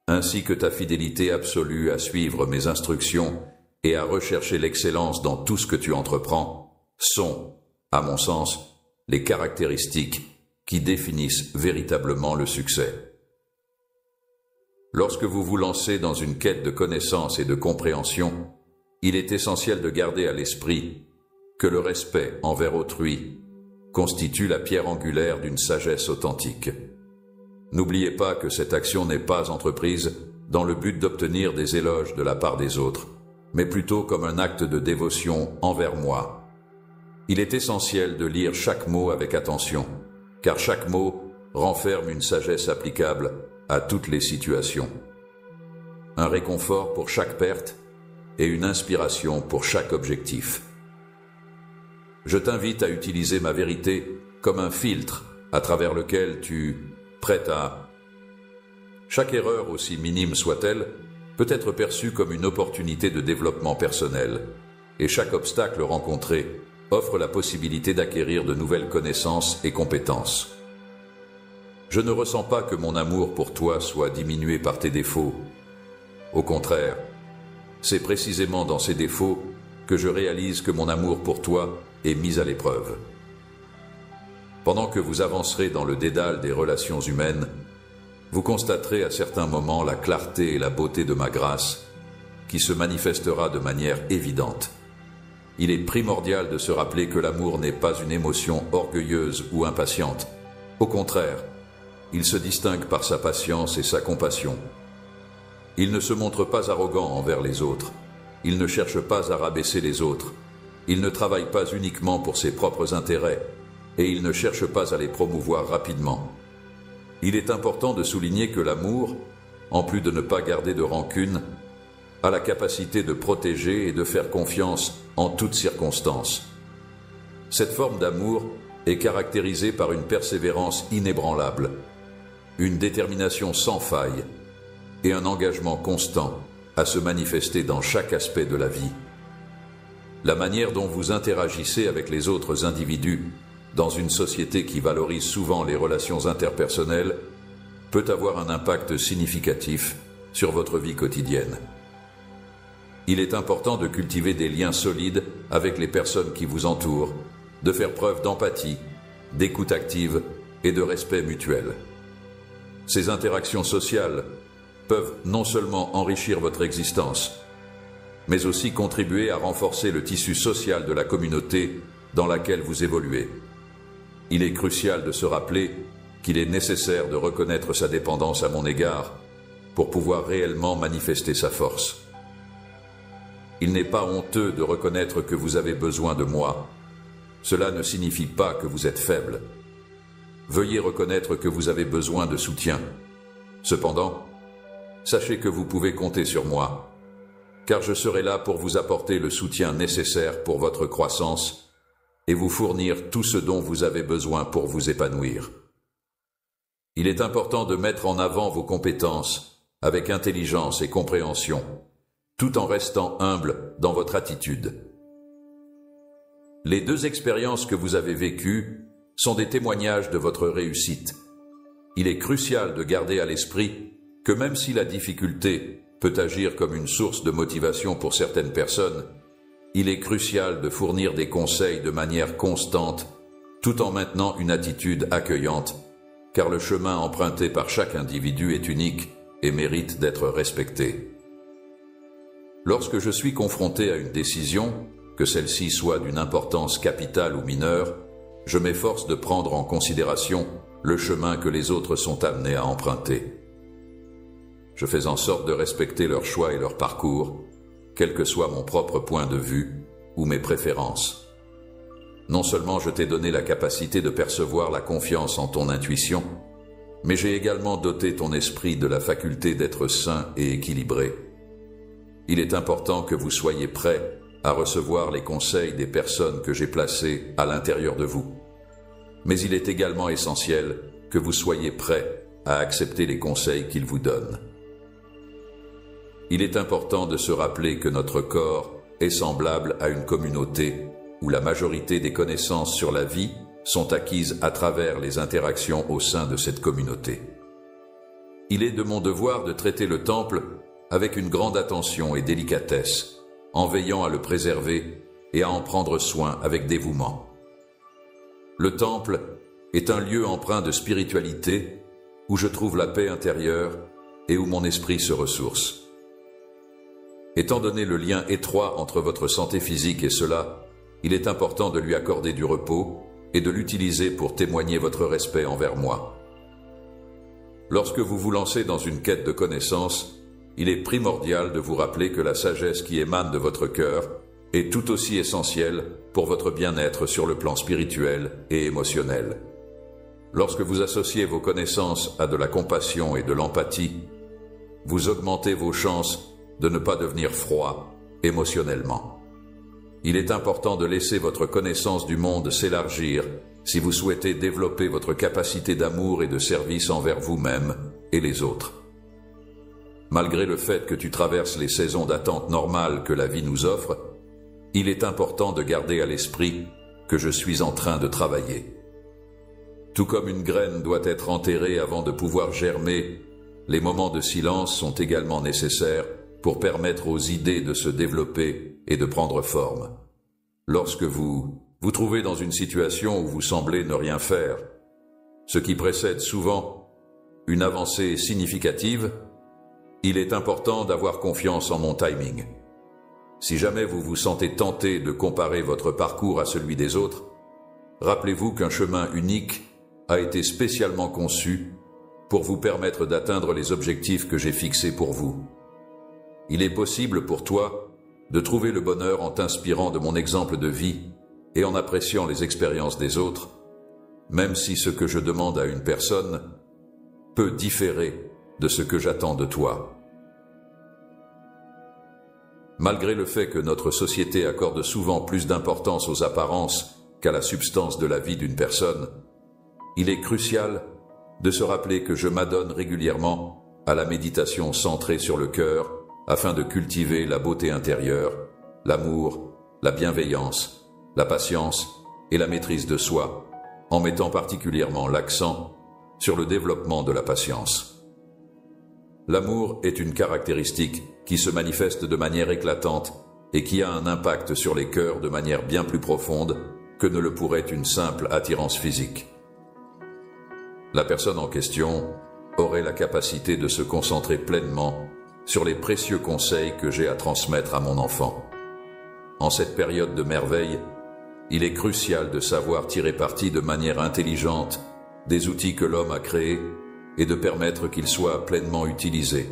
ainsi que ta fidélité absolue à suivre mes instructions et à rechercher l'excellence dans tout ce que tu entreprends, sont, à mon sens, les caractéristiques qui définissent véritablement le succès. Lorsque vous vous lancez dans une quête de connaissance et de compréhension, il est essentiel de garder à l'esprit que le respect envers autrui constitue la pierre angulaire d'une sagesse authentique. N'oubliez pas que cette action n'est pas entreprise dans le but d'obtenir des éloges de la part des autres, mais plutôt comme un acte de dévotion envers moi. Il est essentiel de lire chaque mot avec attention, car chaque mot renferme une sagesse applicable à toutes les situations. Un réconfort pour chaque perte et une inspiration pour chaque objectif. Je t'invite à utiliser ma vérité comme un filtre à travers lequel tu prêtes à... Chaque erreur, aussi minime soit-elle, peut être perçue comme une opportunité de développement personnel, et chaque obstacle rencontré offre la possibilité d'acquérir de nouvelles connaissances et compétences. je ne ressens pas que mon amour pour toi soit diminué par tes défauts. Au contraire, c'est précisément dans ces défauts que je réalise que mon amour pour toi est mis à l'épreuve. Pendant que vous avancerez dans le dédale des relations humaines, vous constaterez à certains moments la clarté et la beauté de ma grâce qui se manifestera de manière évidente. Il est primordial de se rappeler que l'amour n'est pas une émotion orgueilleuse ou impatiente. Au contraire, il se distingue par sa patience et sa compassion. Il ne se montre pas arrogant envers les autres. Il ne cherche pas à rabaisser les autres. Il ne travaille pas uniquement pour ses propres intérêts et il ne cherche pas à les promouvoir rapidement. Il est important de souligner que l'amour, en plus de ne pas garder de rancune, a la capacité de protéger et de faire confiance en toutes circonstances. Cette forme d'amour est caractérisée par une persévérance inébranlable, une détermination sans faille et un engagement constant à se manifester dans chaque aspect de la vie. La manière dont vous interagissez avec les autres individus dans une société qui valorise souvent les relations interpersonnelles peut avoir un impact significatif sur votre vie quotidienne. Il est important de cultiver des liens solides avec les personnes qui vous entourent, de faire preuve d'empathie, d'écoute active et de respect mutuel. Ces interactions sociales peuvent non seulement enrichir votre existence, mais aussi contribuer à renforcer le tissu social de la communauté dans laquelle vous évoluez. Il est crucial de se rappeler qu'il est nécessaire de reconnaître sa dépendance à mon égard pour pouvoir réellement manifester sa force. Il n'est pas honteux de reconnaître que vous avez besoin de moi. Cela ne signifie pas que vous êtes faible. Veuillez reconnaître que vous avez besoin de soutien. Cependant, sachez que vous pouvez compter sur moi, car je serai là pour vous apporter le soutien nécessaire pour votre croissance et vous fournir tout ce dont vous avez besoin pour vous épanouir. Il est important de mettre en avant vos compétences avec intelligence et compréhension, tout en restant humble dans votre attitude. Les deux expériences que vous avez vécues sont des témoignages de votre réussite. Il est crucial de garder à l'esprit que même si la difficulté peut agir comme une source de motivation pour certaines personnes, il est crucial de fournir des conseils de manière constante, tout en maintenant une attitude accueillante, car le chemin emprunté par chaque individu est unique et mérite d'être respecté. Lorsque je suis confronté à une décision, que celle-ci soit d'une importance capitale ou mineure, je m'efforce de prendre en considération le chemin que les autres sont amenés à emprunter. Je fais en sorte de respecter leurs choix et leur parcours, quel que soit mon propre point de vue ou mes préférences. Non seulement je t'ai donné la capacité de percevoir la confiance en ton intuition, mais j'ai également doté ton esprit de la faculté d'être sain et équilibré. Il est important que vous soyez prêts à recevoir les conseils des personnes que j'ai placées à l'intérieur de vous. Mais il est également essentiel que vous soyez prêts à accepter les conseils qu'ils vous donnent. Il est important de se rappeler que notre corps est semblable à une communauté où la majorité des connaissances sur la vie sont acquises à travers les interactions au sein de cette communauté. Il est de mon devoir de traiter le temple avec une grande attention et délicatesse, en veillant à le préserver et à en prendre soin avec dévouement. Le temple est un lieu empreint de spiritualité où je trouve la paix intérieure et où mon esprit se ressource. Étant donné le lien étroit entre votre santé physique et cela, il est important de lui accorder du repos et de l'utiliser pour témoigner votre respect envers moi. Lorsque vous vous lancez dans une quête de connaissances, il est primordial de vous rappeler que la sagesse qui émane de votre cœur est tout aussi essentielle pour votre bien-être sur le plan spirituel et émotionnel. Lorsque vous associez vos connaissances à de la compassion et de l'empathie, vous augmentez vos chances de ne pas devenir froid émotionnellement. Il est important de laisser votre connaissance du monde s'élargir si vous souhaitez développer votre capacité d'amour et de service envers vous-même et les autres. Malgré le fait que tu traverses les saisons d'attente normales que la vie nous offre, il est important de garder à l'esprit que je suis en train de travailler. Tout comme une graine doit être enterrée avant de pouvoir germer, les moments de silence sont également nécessaires pour permettre aux idées de se développer et de prendre forme. Lorsque vous trouvez dans une situation où vous semblez ne rien faire, ce qui précède souvent une avancée significative, il est important d'avoir confiance en mon timing. Si jamais vous vous sentez tenté de comparer votre parcours à celui des autres, rappelez-vous qu'un chemin unique a été spécialement conçu pour vous permettre d'atteindre les objectifs que j'ai fixés pour vous. Il est possible pour toi de trouver le bonheur en t'inspirant de mon exemple de vie et en appréciant les expériences des autres, même si ce que je demande à une personne peut différer de ce que j'attends de toi. Malgré le fait que notre société accorde souvent plus d'importance aux apparences qu'à la substance de la vie d'une personne, il est crucial de se rappeler que je m'adonne régulièrement à la méditation centrée sur le cœur afin de cultiver la beauté intérieure, l'amour, la bienveillance, la patience et la maîtrise de soi, en mettant particulièrement l'accent sur le développement de la patience. L'amour est une caractéristique qui se manifeste de manière éclatante et qui a un impact sur les cœurs de manière bien plus profonde que ne le pourrait une simple attirance physique. La personne en question aurait la capacité de se concentrer pleinement sur les précieux conseils que j'ai à transmettre à mon enfant. En cette période de merveille, il est crucial de savoir tirer parti de manière intelligente des outils que l'homme a créés et de permettre qu'ils soient pleinement utilisés.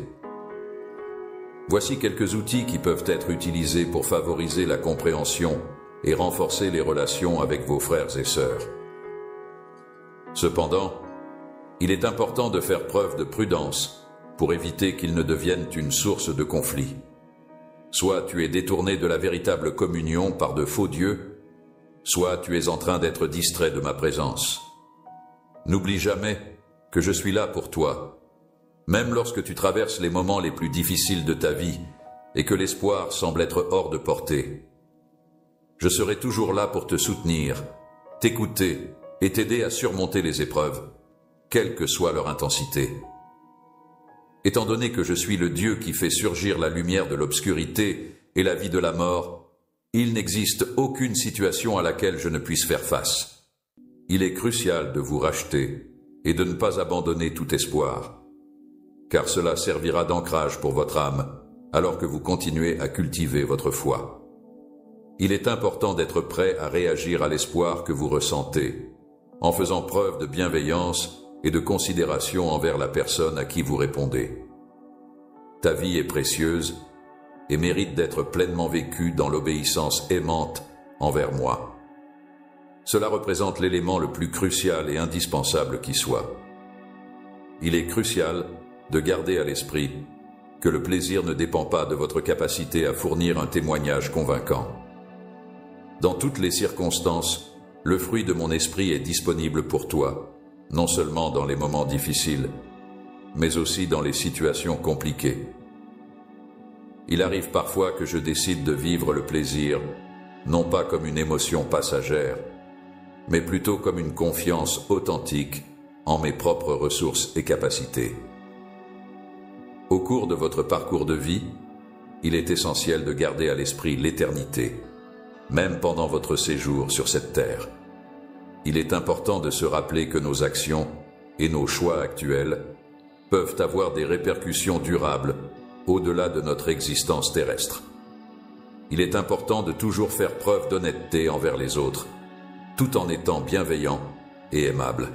Voici quelques outils qui peuvent être utilisés pour favoriser la compréhension et renforcer les relations avec vos frères et sœurs. Cependant, il est important de faire preuve de prudence pour éviter qu'ils ne deviennent une source de conflit. Soit tu es détourné de la véritable communion par de faux dieux, soit tu es en train d'être distrait de ma présence. N'oublie jamais que je suis là pour toi, même lorsque tu traverses les moments les plus difficiles de ta vie et que l'espoir semble être hors de portée. Je serai toujours là pour te soutenir, t'écouter et t'aider à surmonter les épreuves, quelle que soit leur intensité. Étant donné que je suis le Dieu qui fait surgir la lumière de l'obscurité et la vie de la mort, il n'existe aucune situation à laquelle je ne puisse faire face. Il est crucial de vous racheter et de ne pas abandonner tout espoir, car cela servira d'ancrage pour votre âme alors que vous continuez à cultiver votre foi. Il est important d'être prêt à réagir à l'espoir que vous ressentez, en faisant preuve de bienveillance et de considération envers la personne à qui vous répondez. Ta vie est précieuse et mérite d'être pleinement vécue dans l'obéissance aimante envers moi. Cela représente l'élément le plus crucial et indispensable qui soit. Il est crucial de garder à l'esprit que le plaisir ne dépend pas de votre capacité à fournir un témoignage convaincant. Dans toutes les circonstances, le fruit de mon esprit est disponible pour toi, non seulement dans les moments difficiles, mais aussi dans les situations compliquées. Il arrive parfois que je décide de vivre le plaisir, non pas comme une émotion passagère, mais plutôt comme une confiance authentique en mes propres ressources et capacités. Au cours de votre parcours de vie, il est essentiel de garder à l'esprit l'éternité, même pendant votre séjour sur cette terre. Il est important de se rappeler que nos actions et nos choix actuels peuvent avoir des répercussions durables au-delà de notre existence terrestre. Il est important de toujours faire preuve d'honnêteté envers les autres, tout en étant bienveillant et aimable.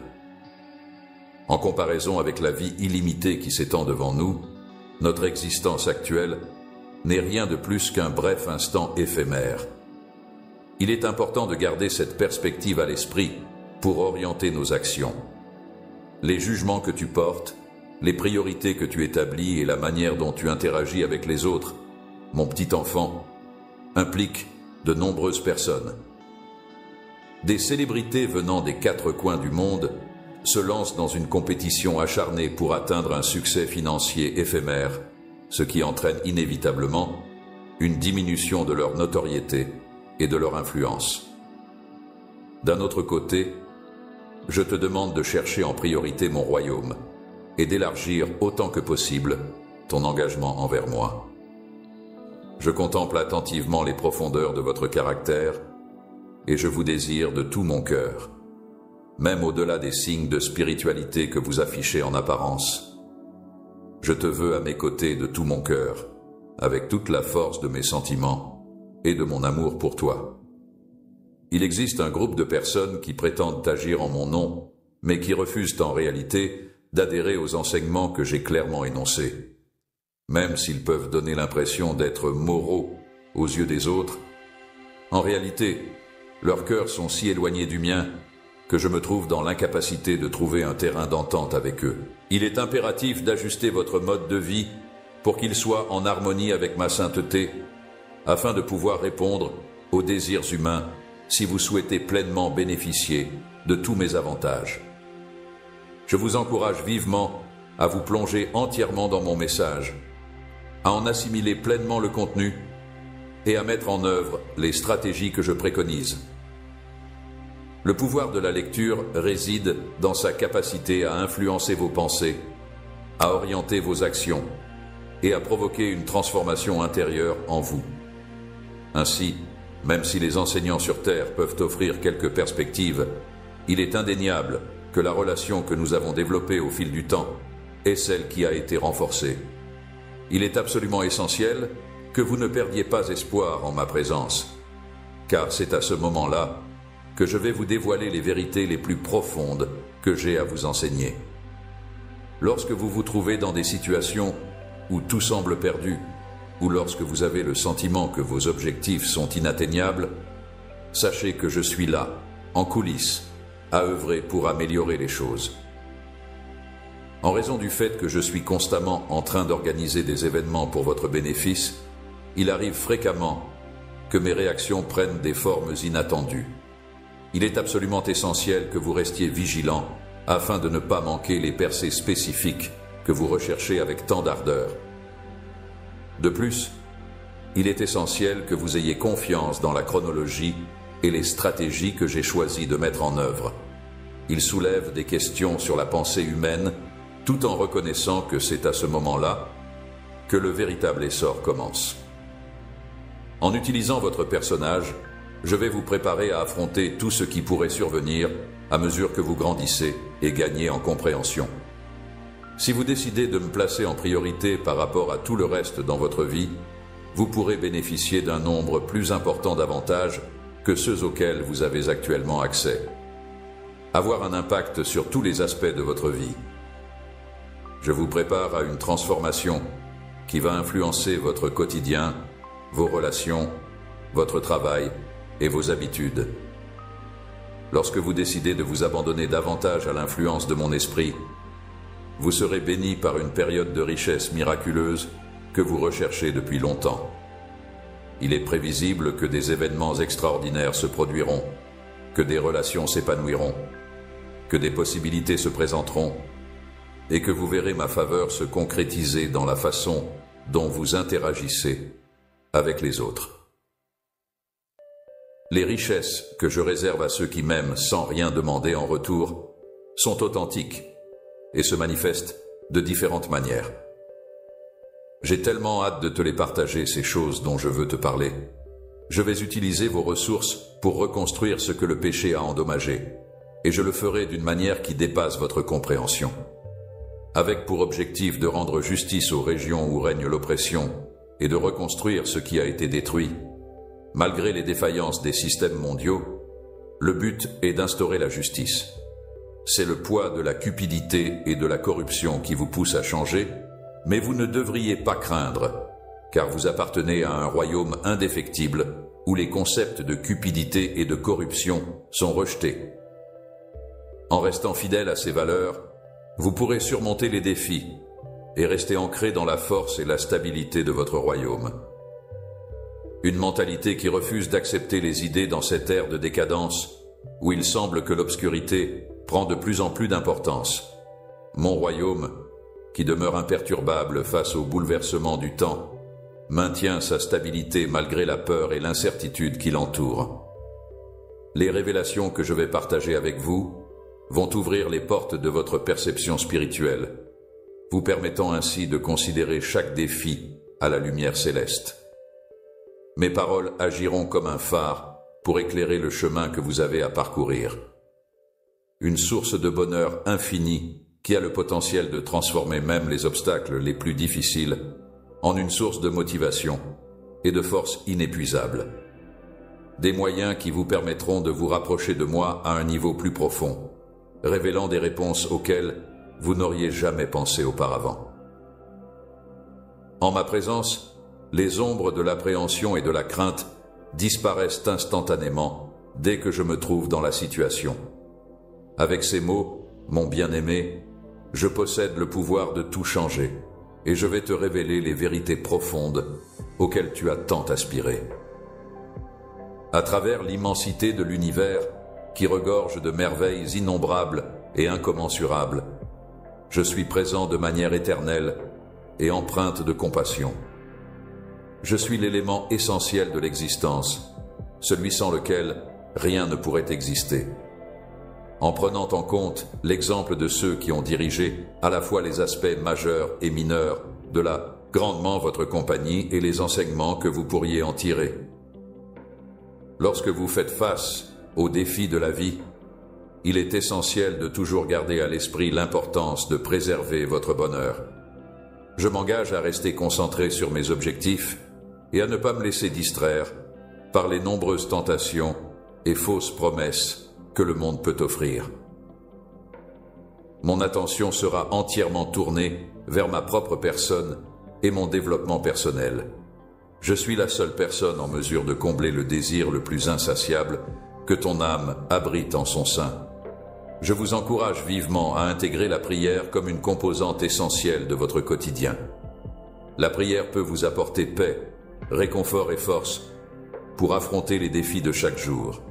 En comparaison avec la vie illimitée qui s'étend devant nous, notre existence actuelle n'est rien de plus qu'un bref instant éphémère. Il est important de garder cette perspective à l'esprit pour orienter nos actions. Les jugements que tu portes, les priorités que tu établis et la manière dont tu interagis avec les autres, mon petit enfant, impliquent de nombreuses personnes. Des célébrités venant des 4 coins du monde se lancent dans une compétition acharnée pour atteindre un succès financier éphémère, ce qui entraîne inévitablement une diminution de leur notoriété et de leur influence. D'un autre côté, je te demande de chercher en priorité mon royaume et d'élargir autant que possible ton engagement envers moi. Je contemple attentivement les profondeurs de votre caractère et je vous désire de tout mon cœur, même au-delà des signes de spiritualité que vous affichez en apparence. Je te veux à mes côtés de tout mon cœur, avec toute la force de mes sentiments et de mon amour pour toi. Il existe un groupe de personnes qui prétendent agir en mon nom, mais qui refusent en réalité d'adhérer aux enseignements que j'ai clairement énoncés. Même s'ils peuvent donner l'impression d'être moraux aux yeux des autres, en réalité, leurs cœurs sont si éloignés du mien que je me trouve dans l'incapacité de trouver un terrain d'entente avec eux. Il est impératif d'ajuster votre mode de vie pour qu'il soit en harmonie avec ma sainteté, afin de pouvoir répondre aux désirs humains si vous souhaitez pleinement bénéficier de tous mes avantages. Je vous encourage vivement à vous plonger entièrement dans mon message, à en assimiler pleinement le contenu et à mettre en œuvre les stratégies que je préconise. Le pouvoir de la lecture réside dans sa capacité à influencer vos pensées, à orienter vos actions et à provoquer une transformation intérieure en vous. Ainsi, même si les enseignants sur Terre peuvent offrir quelques perspectives, il est indéniable que la relation que nous avons développée au fil du temps est celle qui a été renforcée. Il est absolument essentiel que vous ne perdiez pas espoir en ma présence, car c'est à ce moment-là que je vais vous dévoiler les vérités les plus profondes que j'ai à vous enseigner. Lorsque vous vous trouvez dans des situations où tout semble perdu, ou lorsque vous avez le sentiment que vos objectifs sont inatteignables, sachez que je suis là, en coulisses, à œuvrer pour améliorer les choses. En raison du fait que je suis constamment en train d'organiser des événements pour votre bénéfice, il arrive fréquemment que mes réactions prennent des formes inattendues. Il est absolument essentiel que vous restiez vigilant afin de ne pas manquer les percées spécifiques que vous recherchez avec tant d'ardeur. De plus, il est essentiel que vous ayez confiance dans la chronologie et les stratégies que j'ai choisi de mettre en œuvre. Il soulève des questions sur la pensée humaine, tout en reconnaissant que c'est à ce moment-là que le véritable essor commence. En utilisant votre personnage, je vais vous préparer à affronter tout ce qui pourrait survenir à mesure que vous grandissez et gagnez en compréhension. Si vous décidez de me placer en priorité par rapport à tout le reste dans votre vie, vous pourrez bénéficier d'un nombre plus important d'avantages que ceux auxquels vous avez actuellement accès. Avoir un impact sur tous les aspects de votre vie. Je vous prépare à une transformation qui va influencer votre quotidien, vos relations, votre travail et vos habitudes. Lorsque vous décidez de vous abandonner davantage à l'influence de mon esprit, vous serez béni par une période de richesse miraculeuse que vous recherchez depuis longtemps. Il est prévisible que des événements extraordinaires se produiront, que des relations s'épanouiront, que des possibilités se présenteront et que vous verrez ma faveur se concrétiser dans la façon dont vous interagissez avec les autres. Les richesses que je réserve à ceux qui m'aiment sans rien demander en retour sont authentiques et se manifestent de différentes manières. J'ai tellement hâte de te les partager, ces choses dont je veux te parler. Je vais utiliser vos ressources pour reconstruire ce que le péché a endommagé, et je le ferai d'une manière qui dépasse votre compréhension. Avec pour objectif de rendre justice aux régions où règne l'oppression et de reconstruire ce qui a été détruit. Malgré les défaillances des systèmes mondiaux, le but est d'instaurer la justice. C'est le poids de la cupidité et de la corruption qui vous pousse à changer, mais vous ne devriez pas craindre, car vous appartenez à un royaume indéfectible où les concepts de cupidité et de corruption sont rejetés. En restant fidèle à ces valeurs, vous pourrez surmonter les défis et rester ancré dans la force et la stabilité de votre royaume. Une mentalité qui refuse d'accepter les idées dans cette ère de décadence, où il semble que l'obscurité prend de plus en plus d'importance. Mon royaume, qui demeure imperturbable face aux bouleversements du temps, maintient sa stabilité malgré la peur et l'incertitude qui l'entourent. Les révélations que je vais partager avec vous vont ouvrir les portes de votre perception spirituelle, vous permettant ainsi de considérer chaque défi à la lumière céleste. Mes paroles agiront comme un phare pour éclairer le chemin que vous avez à parcourir. Une source de bonheur infini qui a le potentiel de transformer même les obstacles les plus difficiles en une source de motivation et de force inépuisable. Des moyens qui vous permettront de vous rapprocher de moi à un niveau plus profond, révélant des réponses auxquelles vous n'auriez jamais pensé auparavant. En ma présence, les ombres de l'appréhension et de la crainte disparaissent instantanément dès que je me trouve dans la situation. Avec ces mots, mon bien-aimé, je possède le pouvoir de tout changer et je vais te révéler les vérités profondes auxquelles tu as tant aspiré. À travers l'immensité de l'univers qui regorge de merveilles innombrables et incommensurables, je suis présent de manière éternelle et empreinte de compassion. Je suis l'élément essentiel de l'existence, celui sans lequel rien ne pourrait exister. En prenant en compte l'exemple de ceux qui ont dirigé à la fois les aspects majeurs et mineurs de la grandement votre compagnie et les enseignements que vous pourriez en tirer. Lorsque vous faites face aux défis de la vie, il est essentiel de toujours garder à l'esprit l'importance de préserver votre bonheur. Je m'engage à rester concentré sur mes objectifs et à ne pas me laisser distraire par les nombreuses tentations et fausses promesses que le monde peut offrir. Mon attention sera entièrement tournée vers ma propre personne et mon développement personnel. Je suis la seule personne en mesure de combler le désir le plus insatiable que ton âme abrite en son sein. Je vous encourage vivement à intégrer la prière comme une composante essentielle de votre quotidien. La prière peut vous apporter paix, réconfort et force pour affronter les défis de chaque jour.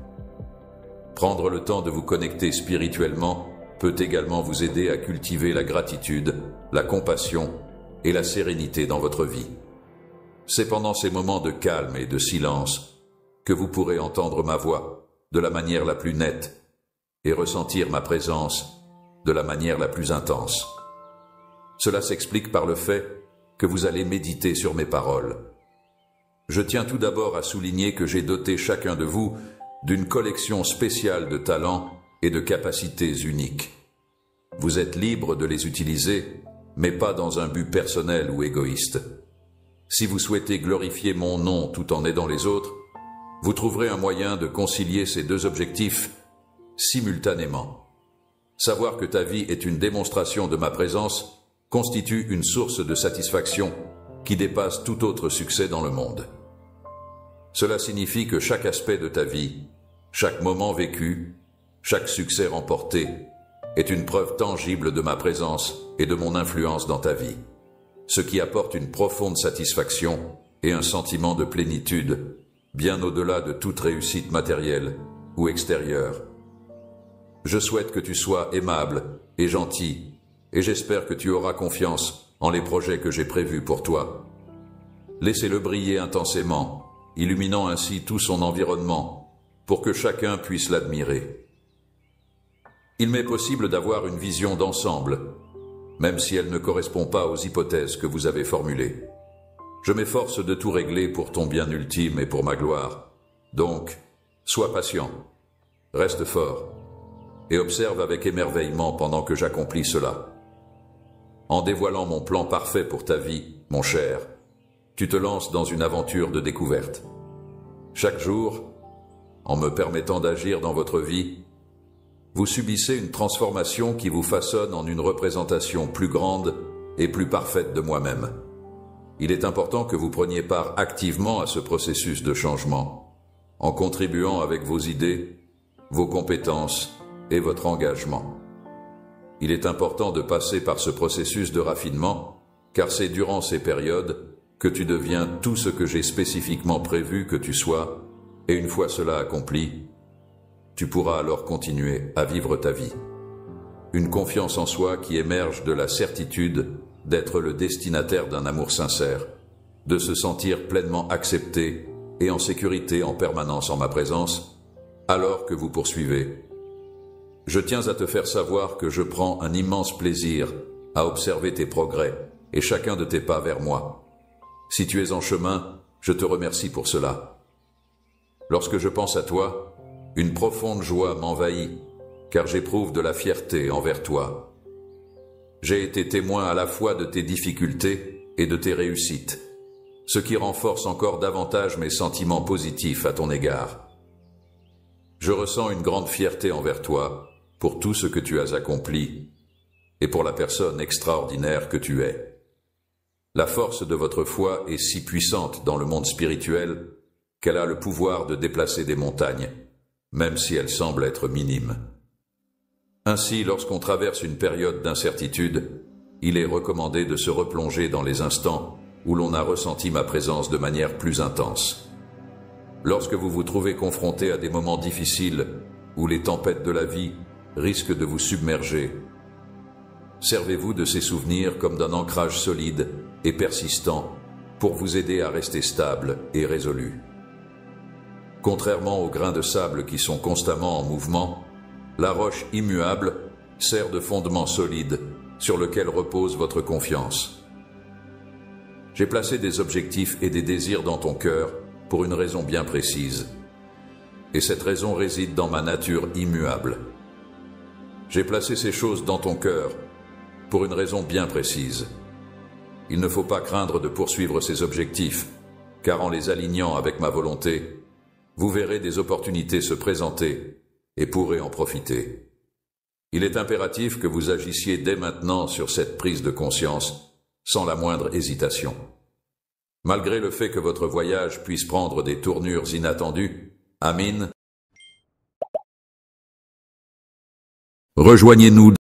Prendre le temps de vous connecter spirituellement peut également vous aider à cultiver la gratitude, la compassion et la sérénité dans votre vie. C'est pendant ces moments de calme et de silence que vous pourrez entendre ma voix de la manière la plus nette et ressentir ma présence de la manière la plus intense. Cela s'explique par le fait que vous allez méditer sur mes paroles. Je tiens tout d'abord à souligner que j'ai doté chacun de vous d'une collection spéciale de talents et de capacités uniques. Vous êtes libre de les utiliser, mais pas dans un but personnel ou égoïste. Si vous souhaitez glorifier mon nom tout en aidant les autres, vous trouverez un moyen de concilier ces deux objectifs simultanément. Savoir que ta vie est une démonstration de ma présence constitue une source de satisfaction qui dépasse tout autre succès dans le monde. Cela signifie que chaque aspect de ta vie, chaque moment vécu, chaque succès remporté est une preuve tangible de ma présence et de mon influence dans ta vie, ce qui apporte une profonde satisfaction et un sentiment de plénitude, bien au-delà de toute réussite matérielle ou extérieure. Je souhaite que tu sois aimable et gentil, et j'espère que tu auras confiance en les projets que j'ai prévus pour toi. Laissez-le briller intensément, illuminant ainsi tout son environnement, pour que chacun puisse l'admirer. Il m'est possible d'avoir une vision d'ensemble, même si elle ne correspond pas aux hypothèses que vous avez formulées. Je m'efforce de tout régler pour ton bien ultime et pour ma gloire. Donc, sois patient, reste fort, et observe avec émerveillement pendant que j'accomplis cela. En dévoilant mon plan parfait pour ta vie, mon cher, tu te lances dans une aventure de découverte. Chaque jour, en me permettant d'agir dans votre vie, vous subissez une transformation qui vous façonne en une représentation plus grande et plus parfaite de moi-même. Il est important que vous preniez part activement à ce processus de changement, en contribuant avec vos idées, vos compétences et votre engagement. Il est important de passer par ce processus de raffinement, car c'est durant ces périodes que tu deviens tout ce que j'ai spécifiquement prévu que tu sois, et une fois cela accompli, tu pourras alors continuer à vivre ta vie. Une confiance en soi qui émerge de la certitude d'être le destinataire d'un amour sincère, de se sentir pleinement accepté et en sécurité en permanence en ma présence, alors que vous poursuivez Je tiens à te faire savoir que je prends un immense plaisir à observer tes progrès et chacun de tes pas vers moi. Si tu es en chemin, je te remercie pour cela. Lorsque je pense à toi, une profonde joie m'envahit, car j'éprouve de la fierté envers toi. J'ai été témoin à la fois de tes difficultés et de tes réussites, ce qui renforce encore davantage mes sentiments positifs à ton égard. Je ressens une grande fierté envers toi pour tout ce que tu as accompli et pour la personne extraordinaire que tu es. La force de votre foi est si puissante dans le monde spirituel qu'elle a le pouvoir de déplacer des montagnes, même si elles semblent être minimes. Ainsi, lorsqu'on traverse une période d'incertitude, il est recommandé de se replonger dans les instants où l'on a ressenti ma présence de manière plus intense. Lorsque vous vous trouvez confronté à des moments difficiles où les tempêtes de la vie risquent de vous submerger, servez-vous de ces souvenirs comme d'un ancrage solide et persistant pour vous aider à rester stable et résolu. Contrairement aux grains de sable qui sont constamment en mouvement, la roche immuable sert de fondement solide sur lequel repose votre confiance. J'ai placé des objectifs et des désirs dans ton cœur pour une raison bien précise. Et cette raison réside dans ma nature immuable. J'ai placé ces choses dans ton cœur pour une raison bien précise. Il ne faut pas craindre de poursuivre ces objectifs, car en les alignant avec ma volonté, vous verrez des opportunités se présenter et pourrez en profiter. Il est impératif que vous agissiez dès maintenant sur cette prise de conscience, sans la moindre hésitation. Malgré le fait que votre voyage puisse prendre des tournures inattendues, Amin, rejoignez-nous